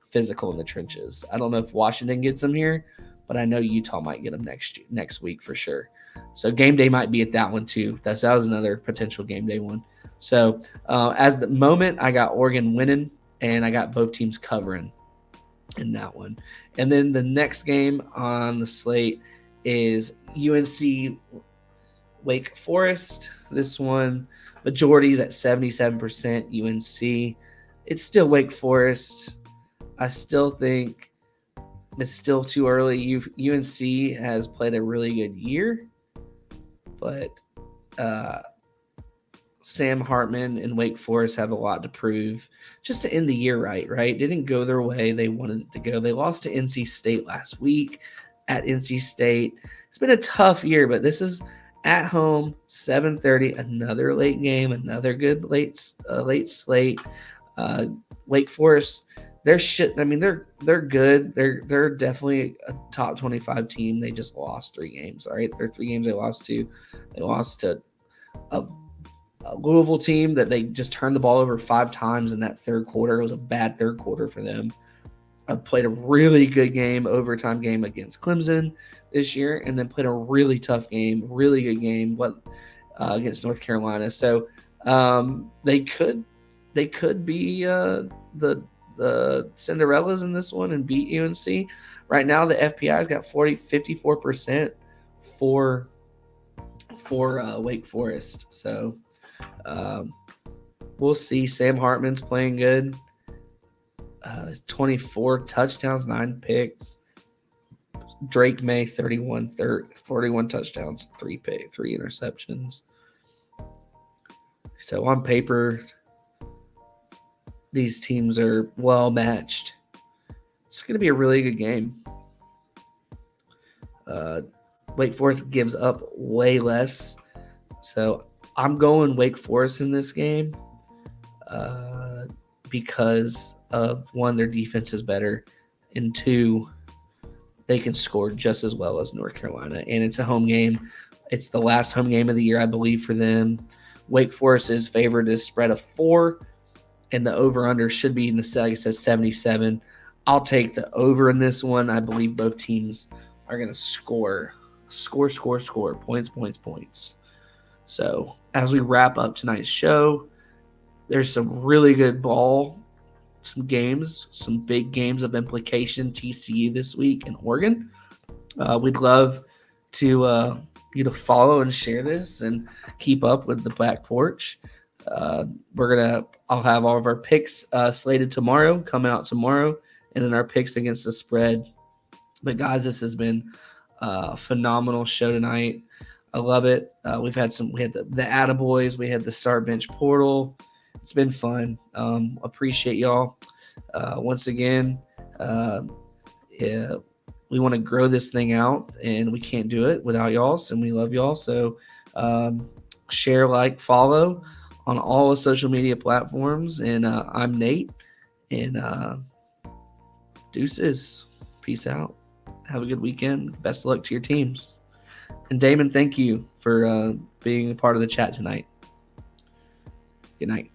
physical in the trenches. I don't know if Washington gets them here, but I know Utah might get them next week for sure. So game day might be at that one too. That was another potential game day one. So as the moment, I got Oregon winning, and I got both teams covering in that one. And then the next game on the slate is UNC Wake Forest. This one, majority is at 77% UNC. It's still Wake Forest. I still think it's still too early. UNC has played a really good year, but Sam Hartman and Wake Forest have a lot to prove just to end the year right? Didn't go their way. They wanted it to go. They lost to NC State last week at NC State. It's been a tough year, but this is at home, 7:30, another late game, another good late slate. Wake Forest, they're shit. I mean, they're good. They're definitely a top 25 team. They just lost 3 games. All right, there are 3 games they lost to. They lost to a Louisville team that they just turned the ball over 5 times in that third quarter. It was a bad third quarter for them. I played a really good game, overtime game against Clemson this year, and then played a really tough game, really good game against North Carolina. So they could be the Cinderellas in this one and beat UNC. Right now, the FPI's got 54% for Wake Forest. So we'll see. Sam Hartman's playing good. 24 touchdowns, 9 picks. Drake May, 41 touchdowns, 3 interceptions. So on paper, these teams are well matched. It's going to be a really good game. Wake Forest gives up way less. So I'm going Wake Forest in this game because of, 1, their defense is better, and 2, they can score just as well as North Carolina. And it's a home game. It's the last home game of the year, I believe, for them. Wake Forest is favored to spread of 4, and the over-under should be in the, like I said, 77. I'll take the over in this one. I believe both teams are going to score. Points. So as we wrap up tonight's show, there's some really good ball, some games, some big games of implication. TCU this week in Oregon. We'd love to you to follow and share this and keep up with the Black Porch. I'll have all of our picks slated tomorrow, coming out tomorrow, and then our picks against the spread. But guys, this has been a phenomenal show tonight. I love it. We had the Attaboys, we had the Start Bench Portal. It's been fun. Appreciate y'all. Once again, we want to grow this thing out, and we can't do it without y'all. And we love y'all. So share, like, follow on all the social media platforms. And I'm Nate. And deuces. Peace out. Have a good weekend. Best of luck to your teams. And Damon, thank you for being a part of the chat tonight. Good night.